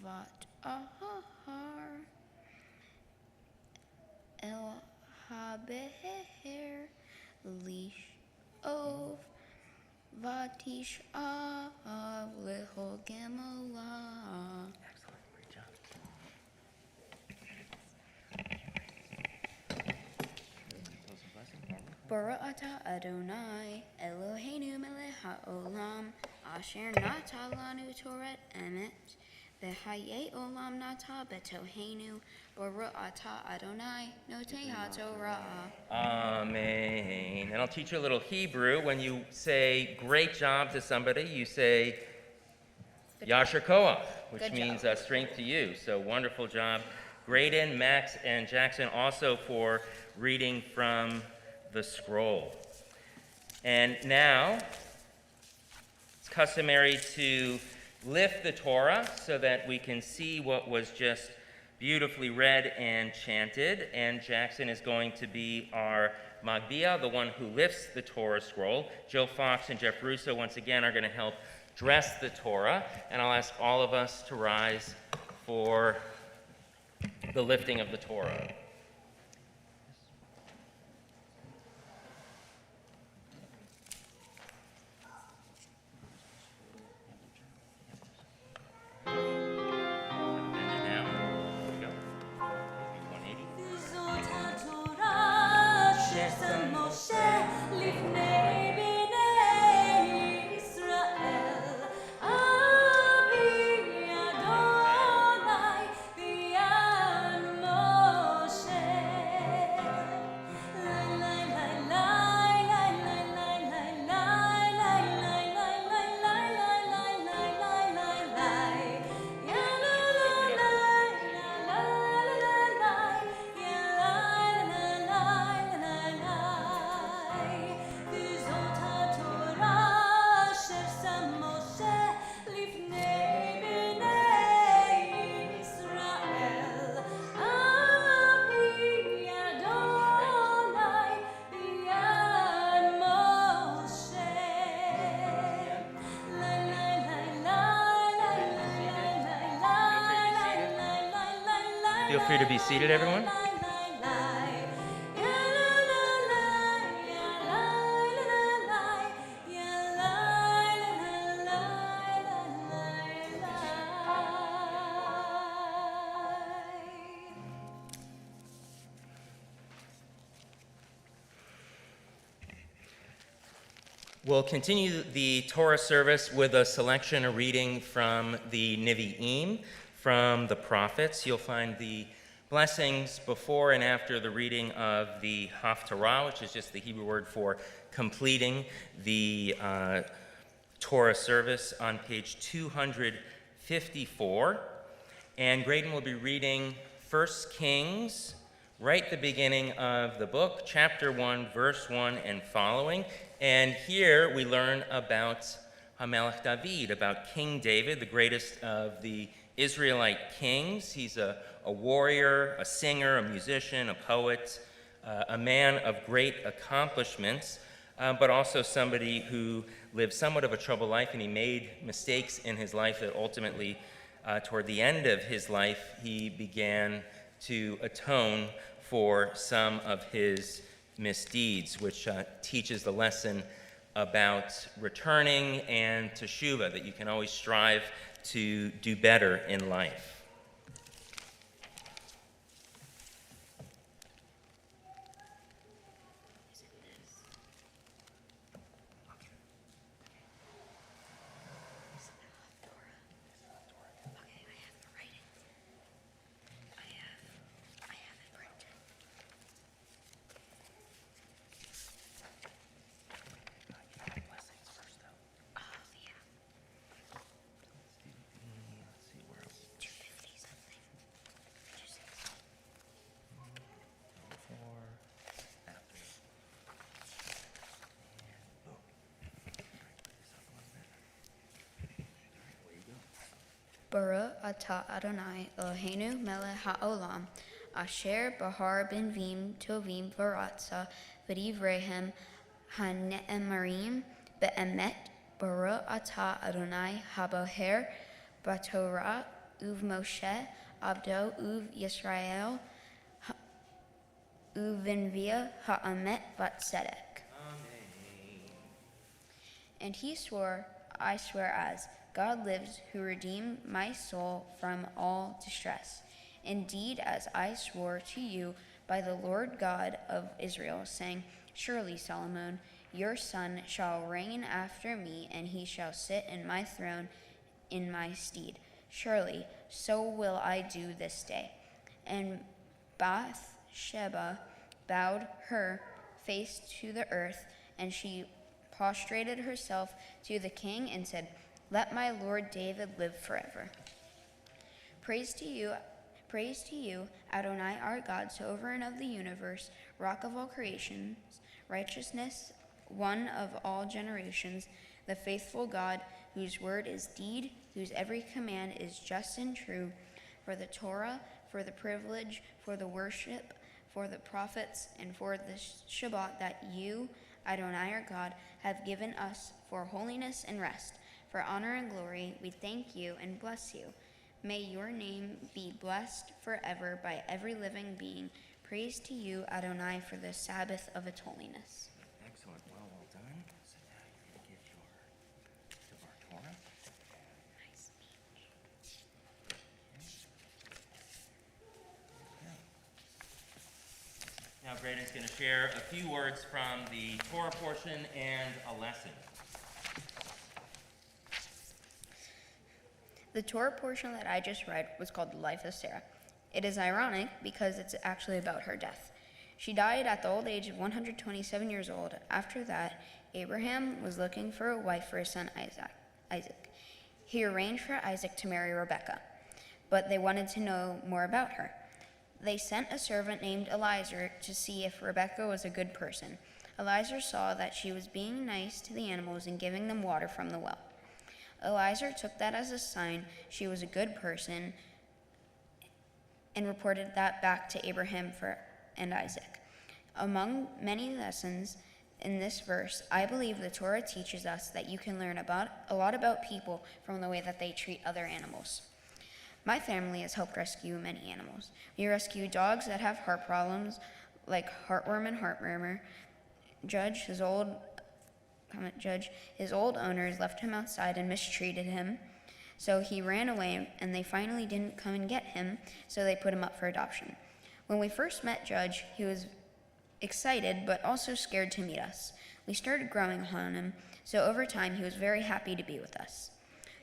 vat ahar el habeher lish ov vatish av lehol gemolah. Excellent, great job. Baruch atah Adonai Eloheinu melech ha'olam asher nata lanu Torah emet v'hayei olam nata betoheinu. Baruch atah Adonai notei ha'Torah. Amen. And I'll teach you a little Hebrew. When you say great job to somebody, you say Yasher Koach. which Good means job. strength to you. So wonderful job. Greydon, Max, and Jackson also for reading from the scroll. And now, it's customary to lift the Torah so that we can see what was just beautifully read and chanted. And Jackson is going to be our Magbia, the one who lifts the Torah scroll. Jill Fox and Jeff Russo once again are going to help dress the Torah. And I'll ask all of us to rise for the lifting of the Torah. Feel free to be seated, everyone. We'll continue the Torah service with a selection, a reading from the Nevi'im, from the prophets. You'll find the blessings before and after the reading of the Haftarah, which is just the Hebrew word for completing the Torah service, on page 254. And Greydon will be reading 1 Kings, right at the beginning of the book, chapter 1, verse 1 and following. And here we learn about HaMelech David, about King David, the greatest of the Israelite kings. He's a warrior, a singer, a musician, a poet, a man of great accomplishments, but also somebody who lived somewhat of a troubled life, and he made mistakes in his life that ultimately, toward the end of his life, he began to atone for some of his misdeeds, which teaches the lesson about returning and teshuvah, that you can always strive to do better in life. Baruch atah Adonai Eloheinu melech haolam, asher bahar benvim tovim v'ratza v'divrehem hane'emarim be'emet. Baruch atah Adonai haboher b'Torah uv'Moshe abdo uv'Yisrael uv'Nviah ha'amet v'tzedek. And he swore, I swear as God lives, who redeemed my soul from all distress. Indeed, as I swore to you by the Lord God of Israel, saying, surely, Solomon, your son shall reign after me, and he shall sit in my throne in my stead. Surely, so will I do this day. And Bathsheba bowed her face to the earth, and she prostrated herself to the king and said, let my lord David live forever. Praise to you, Adonai our God, sovereign of the universe, rock of all creations, righteousness, one of all generations, the faithful God, whose word is deed, whose every command is just and true, for the Torah, for the privilege, for the worship, for the prophets, and for the Shabbat that you, Adonai our God, have given us for holiness and rest. For honor and glory, we thank you and bless you. May your name be blessed forever by every living being. Praise to you, Adonai, for the Sabbath of its holiness. Excellent. Well done. So now you're going to give your Torah. Nice speech. Now Greydon's going to share a few words from the Torah portion and a lesson. The Torah portion that I just read was called The Life of Sarah. It is ironic because it's actually about her death. She died at the old age of 127 years old. After that, Abraham was looking for a wife for his son Isaac. He arranged for Isaac to marry Rebekah, but they wanted to know more about her. They sent a servant named Eliezer to see if Rebekah was a good person. Eliezer saw that she was being nice to the animals and giving them water from the well. Eliezer took that as a sign she was a good person and reported that back to Abraham and Isaac. Among many lessons in this verse, I believe the Torah teaches us that you can learn a lot about people from the way that they treat other animals. My family has helped rescue many animals. We rescue dogs that have heart problems, like heartworm and heartmurmur. His old owners left him outside and mistreated him, so he ran away, and they finally didn't come and get him, so they put him up for adoption. When we first met Judge, he was excited but also scared to meet us. We started growing on him, so over time he was very happy to be with us.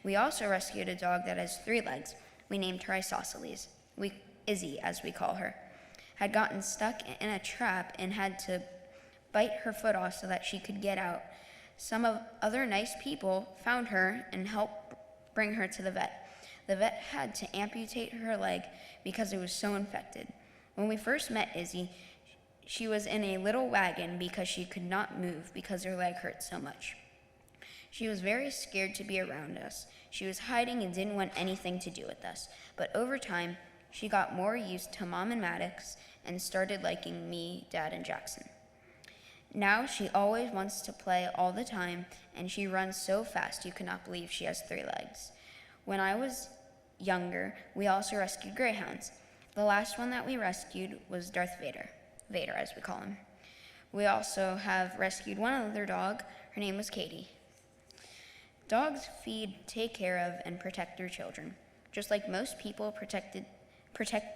We also rescued a dog that has 3 legs. We named her Isosceles. Izzy, as we call her, had gotten stuck in a trap and had to bite her foot off so that she could get out. Some other nice people found her and helped bring her to the vet. The vet had to amputate her leg because it was so infected. When we first met Izzy, she was in a little wagon because she could not move because her leg hurt so much. She was very scared to be around us. She was hiding and didn't want anything to do with us. But over time, she got more used to Mom and Maddox and started liking me, Dad, and Jackson. Now she always wants to play all the time, and she runs so fast you cannot believe she has 3 legs. When I was younger, we also rescued greyhounds. The last one that we rescued was Darth Vader, as we call him. We also have rescued one other dog. Her name was Katie. Dogs feed, take care of, and protect their children, just like most people protect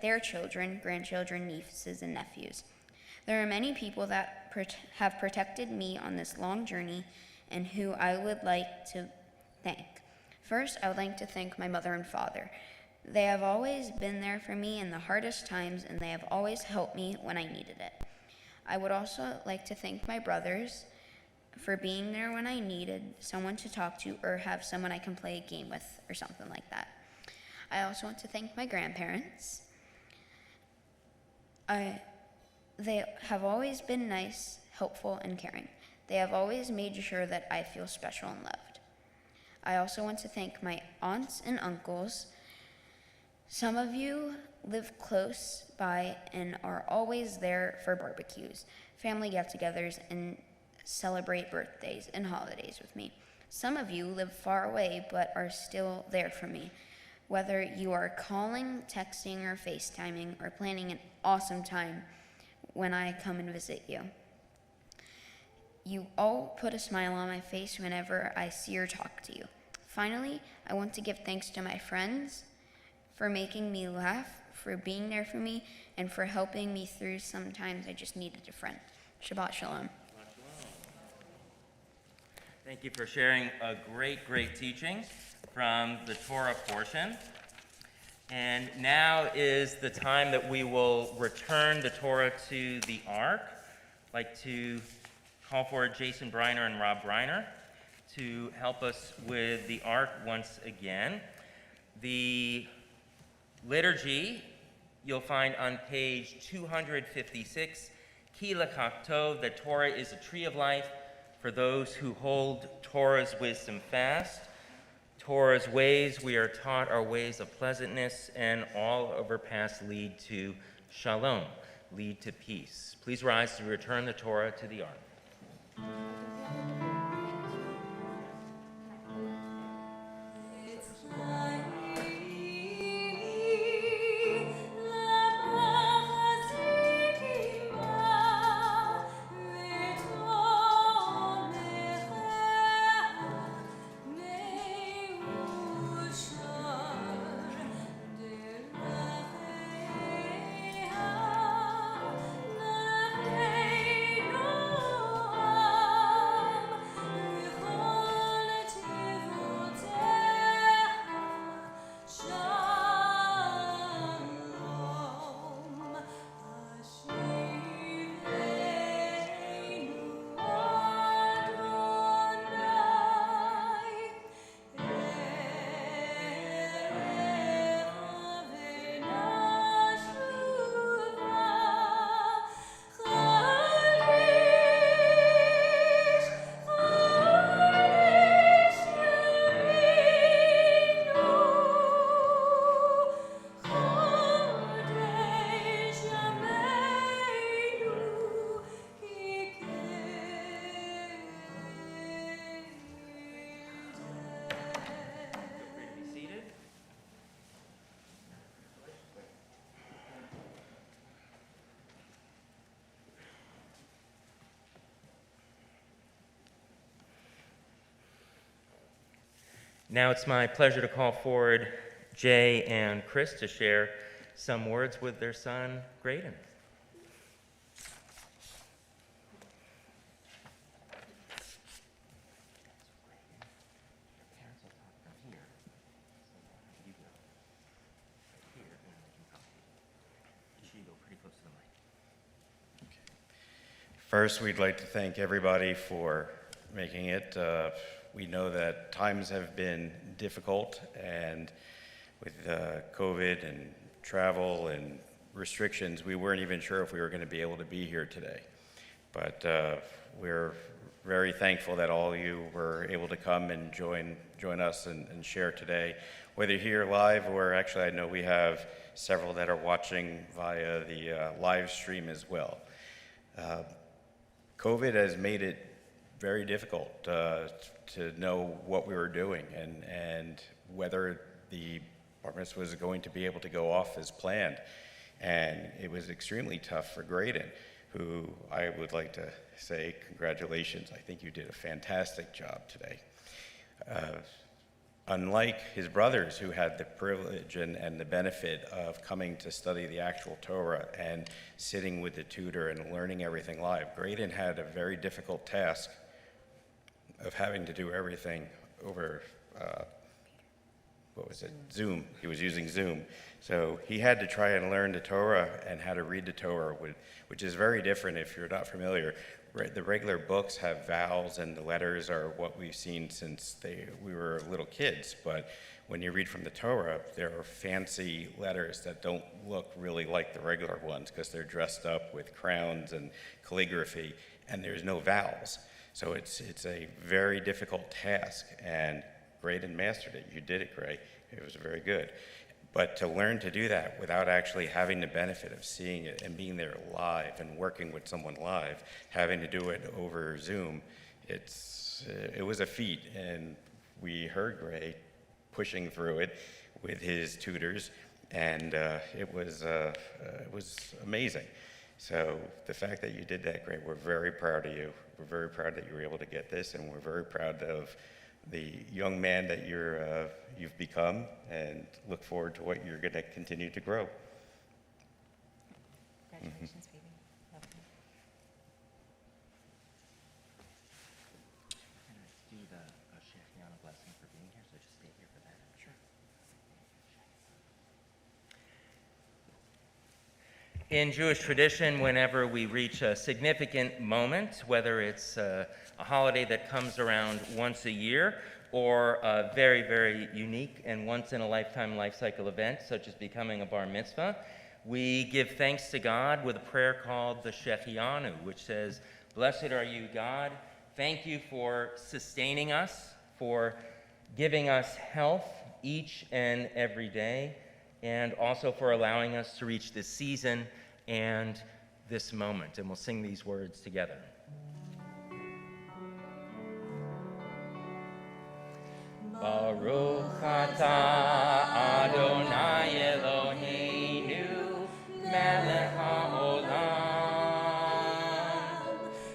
their children, grandchildren, nieces, and nephews. There are many people that have protected me on this long journey and who I would like to thank. First, I would like to thank my mother and father. They have always been there for me in the hardest times, and they have always helped me when I needed it. I would also like to thank my brothers for being there when I needed someone to talk to or have someone I can play a game with or something like that. I also want to thank my grandparents. They have always been nice, helpful, and caring. They have always made sure that I feel special and loved. I also want to thank my aunts and uncles. Some of you live close by and are always there for barbecues, family get-togethers, and celebrate birthdays and holidays with me. Some of you live far away but are still there for me. Whether you are calling, texting, or FaceTiming, or planning an awesome time when I come and visit you. You all put a smile on my face whenever I see or talk to you. Finally, I want to give thanks to my friends for making me laugh, for being there for me, and for helping me through sometimes I just needed a friend. Shabbat Shalom. Thank you for sharing a great teaching from the Torah portion. And now is the time that we will return the Torah to the Ark. I'd like to call for Jason Briner and Rob Briner to help us with the Ark once again. The Liturgy, you'll find on page 256, Ki Lekach Tov, that Torah is a tree of life for those who hold Torah's wisdom fast. Torah's ways, we are taught, are ways of pleasantness, and all of her paths lead to shalom, lead to peace. Please rise to return the Torah to the ark. Now it's my pleasure to call forward Jay and Chris to share some words with their son, Greydon. First, we'd like to thank everybody for making it. We know that times have been difficult, and with COVID and travel and restrictions, we weren't even sure if we were going to be able to be here today. But we're very thankful that all of you were able to come and join us and share today, whether here live or actually I know we have several that are watching via the live stream as well. COVID has made it very difficult to know what we were doing and whether the bar mitzvah was going to be able to go off as planned. And it was extremely tough for Greydon, who I would like to say congratulations. I think you did a fantastic job today. Unlike his brothers, who had the privilege and the benefit of coming to study the actual Torah and sitting with the tutor and learning everything live, Greydon had a very difficult task of having to do everything over, Zoom. He was using Zoom. So he had to try and learn the Torah and how to read the Torah, which is very different if you're not familiar. The regular books have vowels, and the letters are what we've seen since we were little kids. But when you read from the Torah, there are fancy letters that don't look really like the regular ones because they're dressed up with crowns and calligraphy, and there's no vowels. So it's a very difficult task, and Greydon mastered it. You did it, Gray. It was very good. But to learn to do that without actually having the benefit of seeing it and being there live and working with someone live, having to do it over Zoom, it was a feat. And we heard Gray pushing through it with his tutors, and it was amazing. So the fact that you did that, Gray, we're very proud of you. We're very proud that you were able to get this, and we're very proud of the young man that you've become, and look forward to what you're going to continue to grow. Congratulations, baby. Love you. Do the Shakianu blessing for being here, so just stay here for that. Sure. In Jewish tradition, whenever we reach a significant moment, whether it's a holiday that comes around once a year or a very, very unique and once-in-a-lifetime life cycle event, such as becoming a bar mitzvah, we give thanks to God with a prayer called the Shakianu, which says, "Blessed are you, God. Thank you for sustaining us, for giving us health each and every day, and also for allowing us to reach this season and this moment." And we'll sing these words together. Baruch atah Adonai Eloheinu melech haolam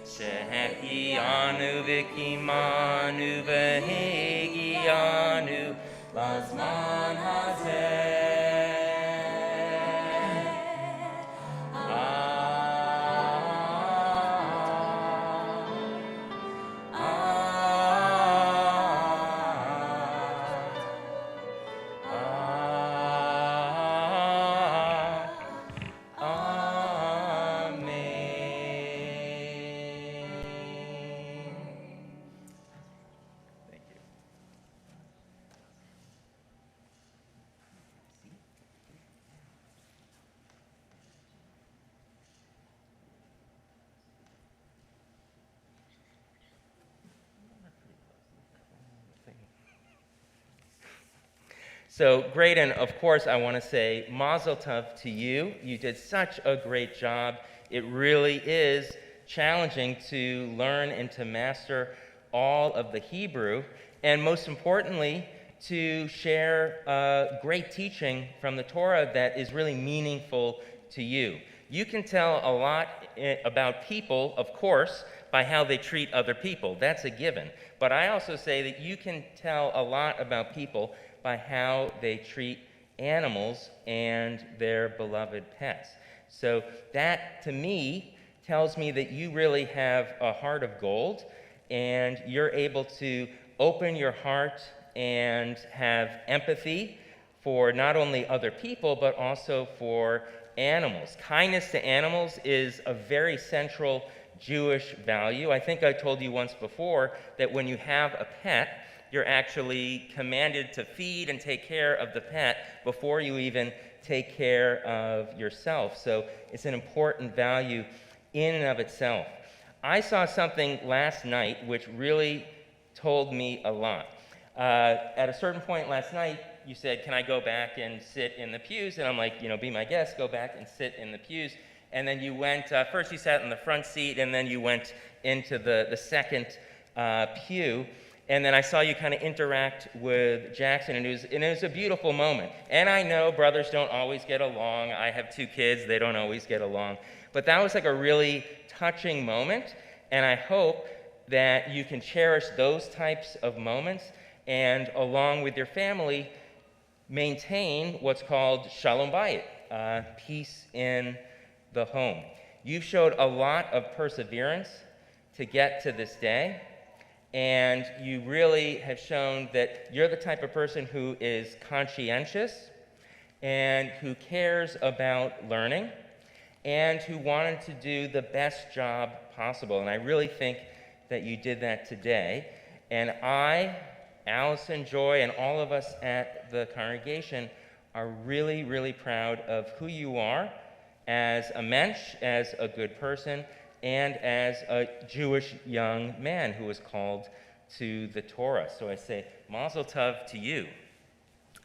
shehechianu v'kimanu v'hegianu lazman hazeh. So, Greydon, of course, I want to say Mazel Tov to you. You did such a great job. It really is challenging to learn and to master all of the Hebrew, and most importantly, to share great teaching from the Torah that is really meaningful to you. You can tell a lot about people, of course, by how they treat other people. That's a given. But I also say that you can tell a lot about people by how they treat animals and their beloved pets. So that, to me, tells me that you really have a heart of gold, and you're able to open your heart and have empathy for not only other people, but also for animals. Kindness to animals is a very central Jewish value. I think I told you once before that when you have a pet, you're actually commanded to feed and take care of the pet before you even take care of yourself. So it's an important value in and of itself. I saw something last night which really told me a lot. At a certain point last night, you said, "Can I go back and sit in the pews?" And I'm like, be my guest, go back and sit in the pews. And then you went, first you sat in the front seat, and then you went into the second pew. And then I saw you kind of interact with Jackson, and it was a beautiful moment. And I know brothers don't always get along. I have 2 kids, they don't always get along. But that was like a really touching moment, and I hope that you can cherish those types of moments, and along with your family, maintain what's called Shalom Bayit, peace in the home. You've showed a lot of perseverance to get to this day. And you really have shown that you're the type of person who is conscientious and who cares about learning and who wanted to do the best job possible. And I really think that you did that today. And I, Allison, Joy, and all of us at the congregation are really, really proud of who you are as a mensch, as a good person, and as a Jewish young man who was called to the Torah. So I say, Mazel Tov to you.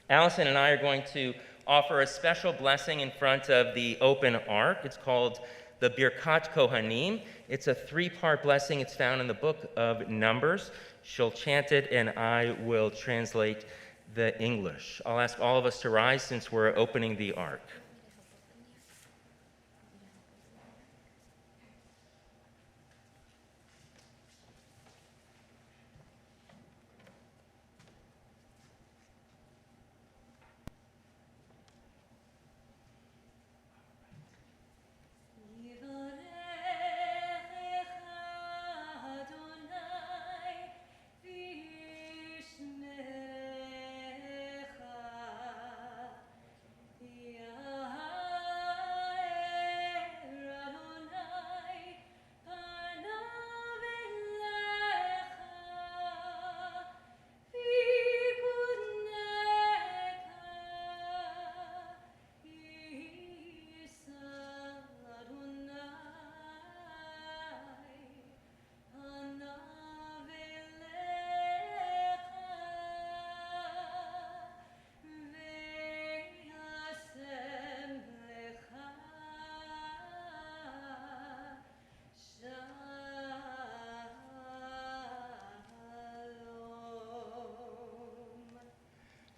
Allison and I are going to offer a special blessing in front of the open ark. It's called the Birkat Kohanim. It's a 3-part blessing. It's found in the book of Numbers. She'll chant it, and I will translate the English. I'll ask all of us to rise since we're opening the ark. Yeah.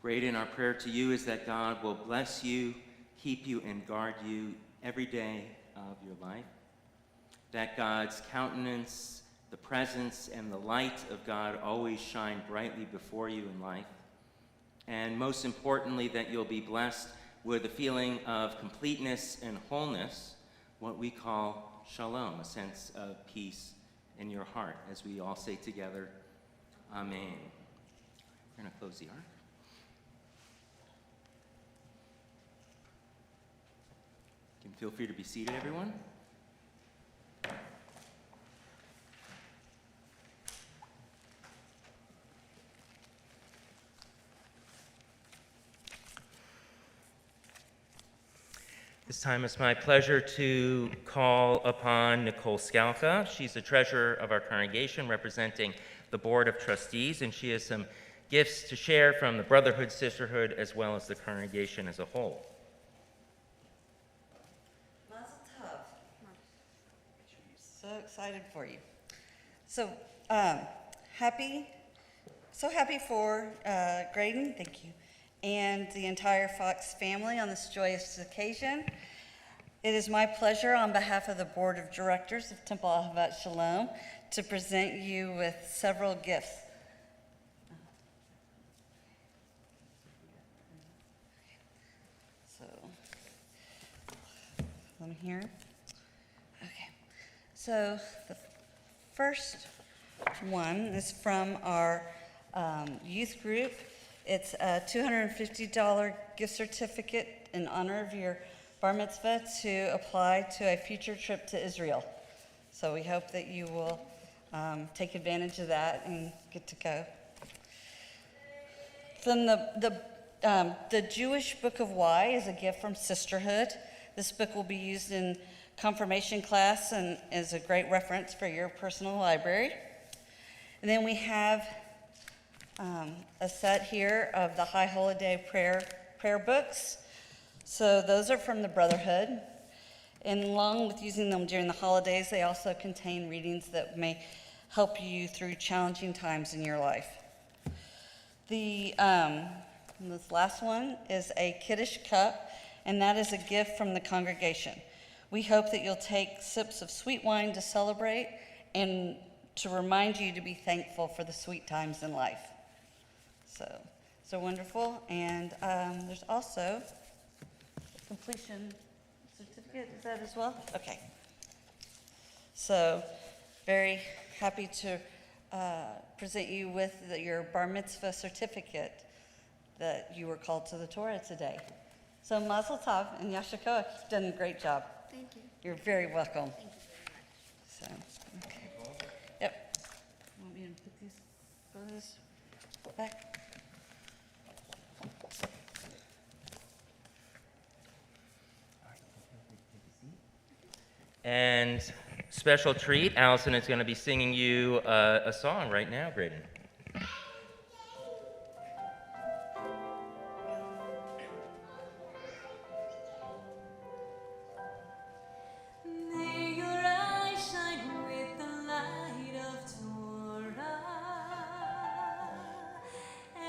Greydon, our prayer to you is that God will bless you, keep you, and guard you every day of your life. That God's countenance, the presence, and the light of God always shine brightly before you in life. And most importantly, that you'll be blessed with a feeling of completeness and wholeness, what we call shalom, a sense of peace in your heart, as we all say together, Amen. We're going to close the ark. You can feel free to be seated, everyone. This time it's my pleasure to call upon Nicole Skalka. She's the treasurer of our congregation, representing the Board of Trustees, and she has some gifts to share from the Brotherhood, Sisterhood, as well as the congregation as a whole. Mazel tov. So excited for you. So happy for Greydon, thank you, and the entire Fox family on this joyous occasion. It is my pleasure on behalf of the Board of Directors of Temple Ahavat Shalom to present you with several gifts. So, them here. Okay. So the first one is from our youth group. It's a $250 gift certificate in honor of your bar mitzvah to apply to a future trip to Israel. So we hope that you will take advantage of that and get to go. From the Jewish Book of Why is a gift from Sisterhood. This book will be used in confirmation class and is a great reference for your personal library. And then we have a set here of the High Holiday prayer books. So those are from the Brotherhood. And along with using them during the holidays, they also contain readings that may help you through challenging times in your life. This last one is a Kiddush cup, and that is a gift from the congregation. We hope that you'll take sips of sweet wine to celebrate and to remind you to be thankful for the sweet times in life. So wonderful. And there's also a completion certificate. Is that as well? Okay. So very happy to present you with your bar mitzvah certificate that you were called to the Torah today. So mazel tov and yasher koach. You've done a great job. Thank you. You're very welcome. Thank you very much. So, okay. Yep. Want me to put these photos back? And special treat, Allison is going to be singing you a song right now, Greydon. May your eyes shine with the light of Torah,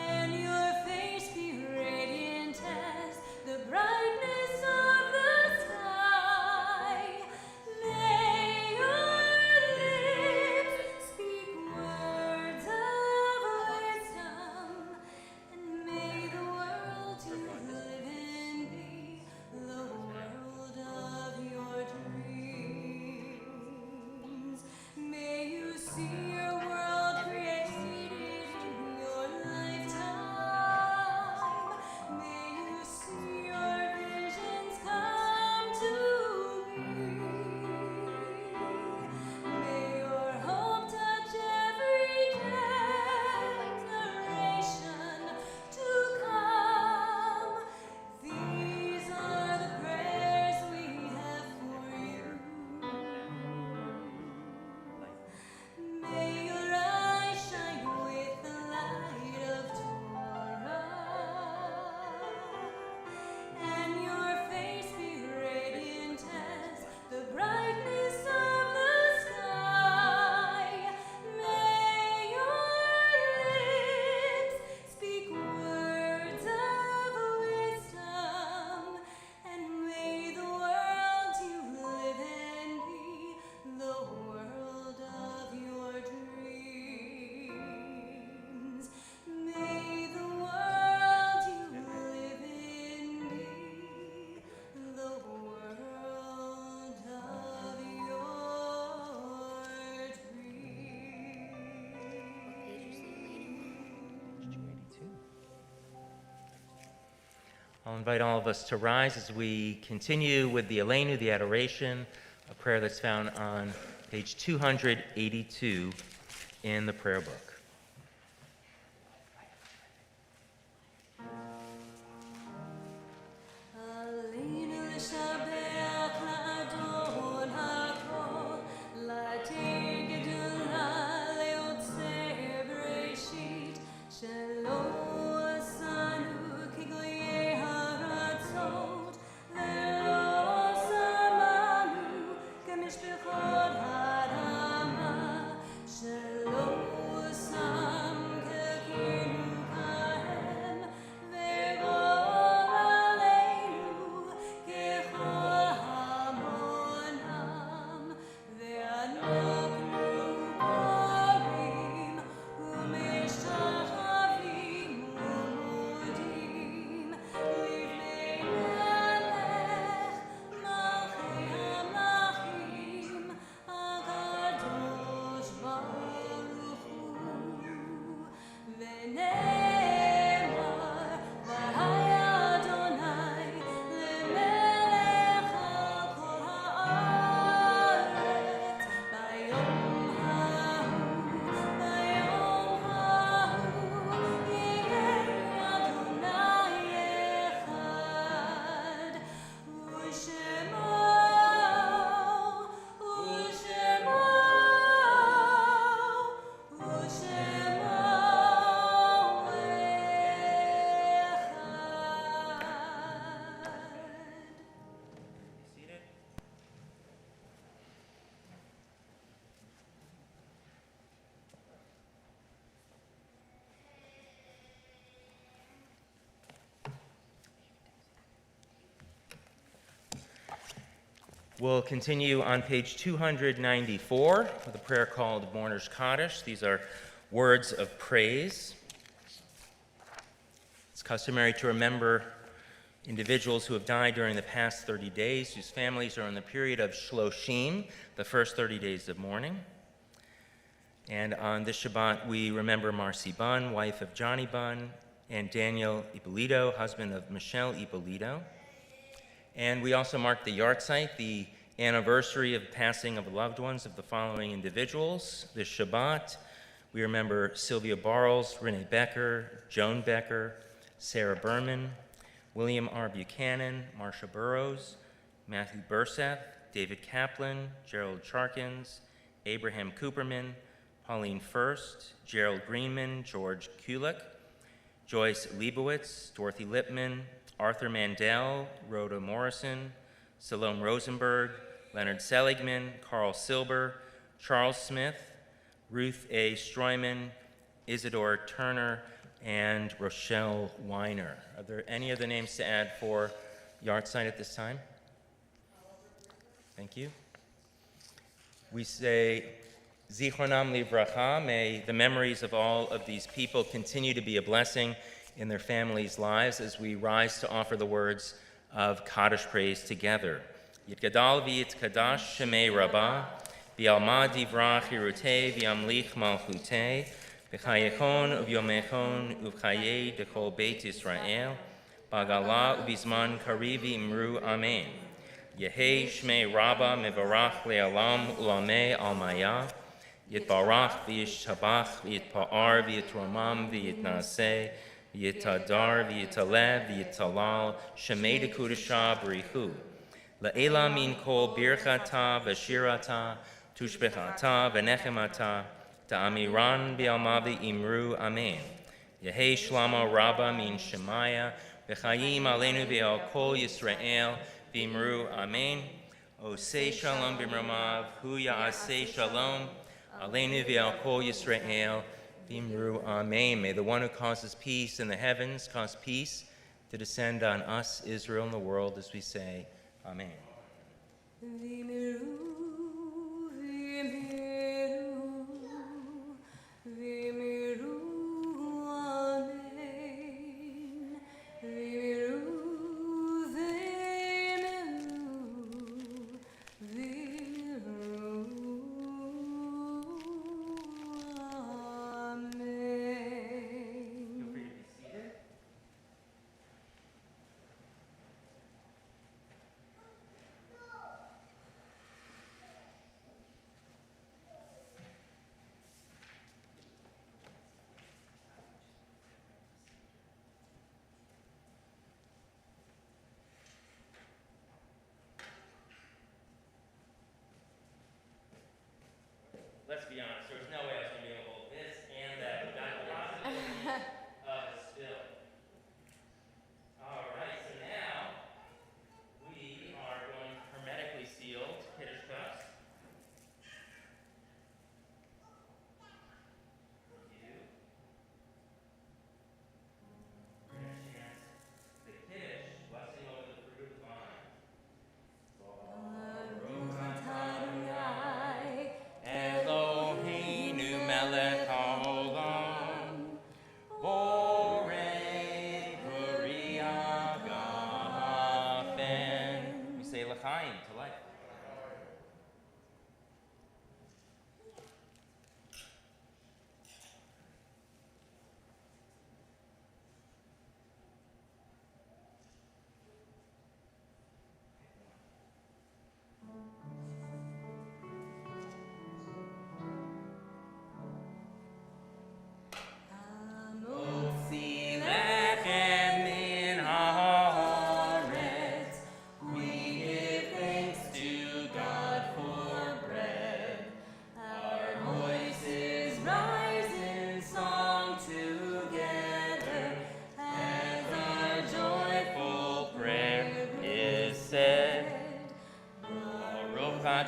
and your face be radiant as the brightness of the sky. May your lips speak words of wisdom, and may the world you live in be the world of your dreams. May you see your world created in your lifetime. May you see your visions come to be. May your hope touch every generation to come. These are the prayers we have for you. May I'll invite all of us to rise as we continue with the Aleinu, the adoration, a prayer that's found on page 282 in the prayer book. Aleinu l'shabeach la'adon hakol, la'tir gedula le'otzei b'reshit, shelo asanu kigoyei haratzot, ve'lo samanu kemishpechot ha'adama, shelo sam kekinu kahem, ve'gol aleinu kechol hamonam, ve'anoknu korim u'mishachavim u'modim livnei melech malchei hamlachim HaKadosh Baruch Hu. V'ne'emar v'haya Adonai lemelech al kol ha'aretz bayom hahu yirei Adonai echad u'shemo We'll continue on page 294 with a prayer called Mourner's Kaddish. These are words of praise. It's customary to remember individuals who have died during the past 30 days, whose families are in the period of Shloshim, the first 30 days of mourning. And on this Shabbat, we remember Marcy Bunn, wife of Johnny Bunn, and Daniel Ippolito, husband of Michelle Ippolito. And we also mark the yahrzeit, the anniversary of passing of loved ones of the following individuals. This Shabbat, we remember Sylvia Barles, Renee Becker, Joan Becker, Sarah Berman, William R. Buchanan, Marcia Burrows, Matthew Burseth, David Kaplan, Gerald Charkins, Abraham Cooperman, Pauline First, Gerald Greenman, George Kulik, Joyce Leibowitz, Dorothy Lipman, Arthur Mandel, Rhoda Morrison, Salome Rosenberg, Leonard Seligman, Carl Silber, Charles Smith, Ruth A. Stroyman, Isidore Turner, and Rochelle Weiner. Are there any other names to add for yahrzeit at this time? Thank you. We say, Zichronam Livracha, may the memories of all of these people continue to be a blessing in their families' lives as we rise to offer the words of Kaddish praise together. Yitgadal v'yitkadash shemei rabbah, v'yalma divrach hirutei v'yamlich malchutei, v'chayechon uvyomechon uvchaye dechol beit Yisrael, b'agala ubizman karivi imru amen. Yehei shmei rabbah mevarach le'alam ulamei almaya, yitbarach v'yishtabach v'yitpa'ar v'yitromam v'yitnaseh, V'yitadar, v'yitalev, v'yitalal, shemei dekudasha b'richu. La'ela min kol birchata v'shirata, tushbechata v'nechemata, ta'amiran v'alma v'imru amen. Yehei shlama rabba min shemaya, v'chayim aleinu v'al kol Yisrael, v'imru amen. Osei shalom b'mramav, hu ya'asei shalom, aleinu v'al kol Yisrael, V'imru amen. May the one who causes peace in the heavens cause peace to descend on us, Israel, and the world, as we say, amen. V'imiru, v'imiru, v'imiru, amen. V'imiru, v'imiru, v'imiru, amen.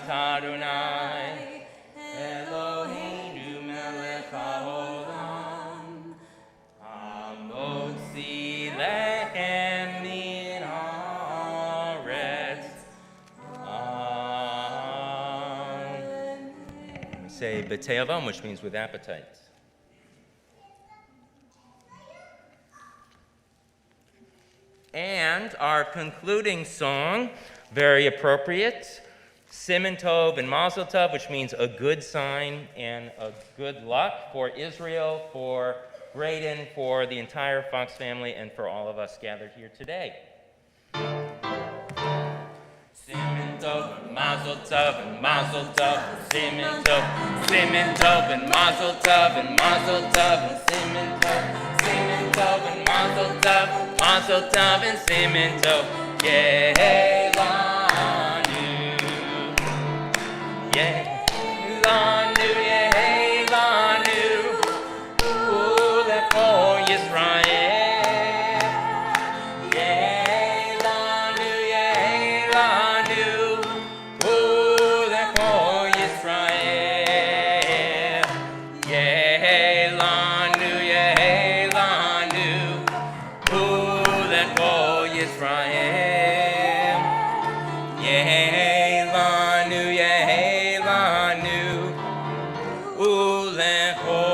atah Adonai, Eloheinu melech haolam, hamotzi lechem min haaretz. Amen. We say b'te'avam, which means with appetite. And our concluding song, very appropriate, Siman Tov and Mazel Tov, which means a good sign and a good luck for Israel, for Greydon, for the entire Fox family, and for all of us gathered here today. Siman Tov and Mazel Tov and Mazel Tov, Siman Tov and Mazel Tov and Mazel Tov and Siman Tov and Mazel Tov and Siman Tov, Yehelanu, Yehelanu, Yehelanu, Ulecho Yisrael, Yehelanu, Yehelanu, Ulecho Yisrael, Yehelanu, Yehelanu, Ulecho Yisrael, Yehelanu, Yehelanu, Ulecho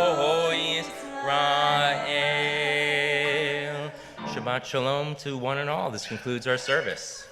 Yisrael. Shabbat Shalom to one and all. This concludes our service.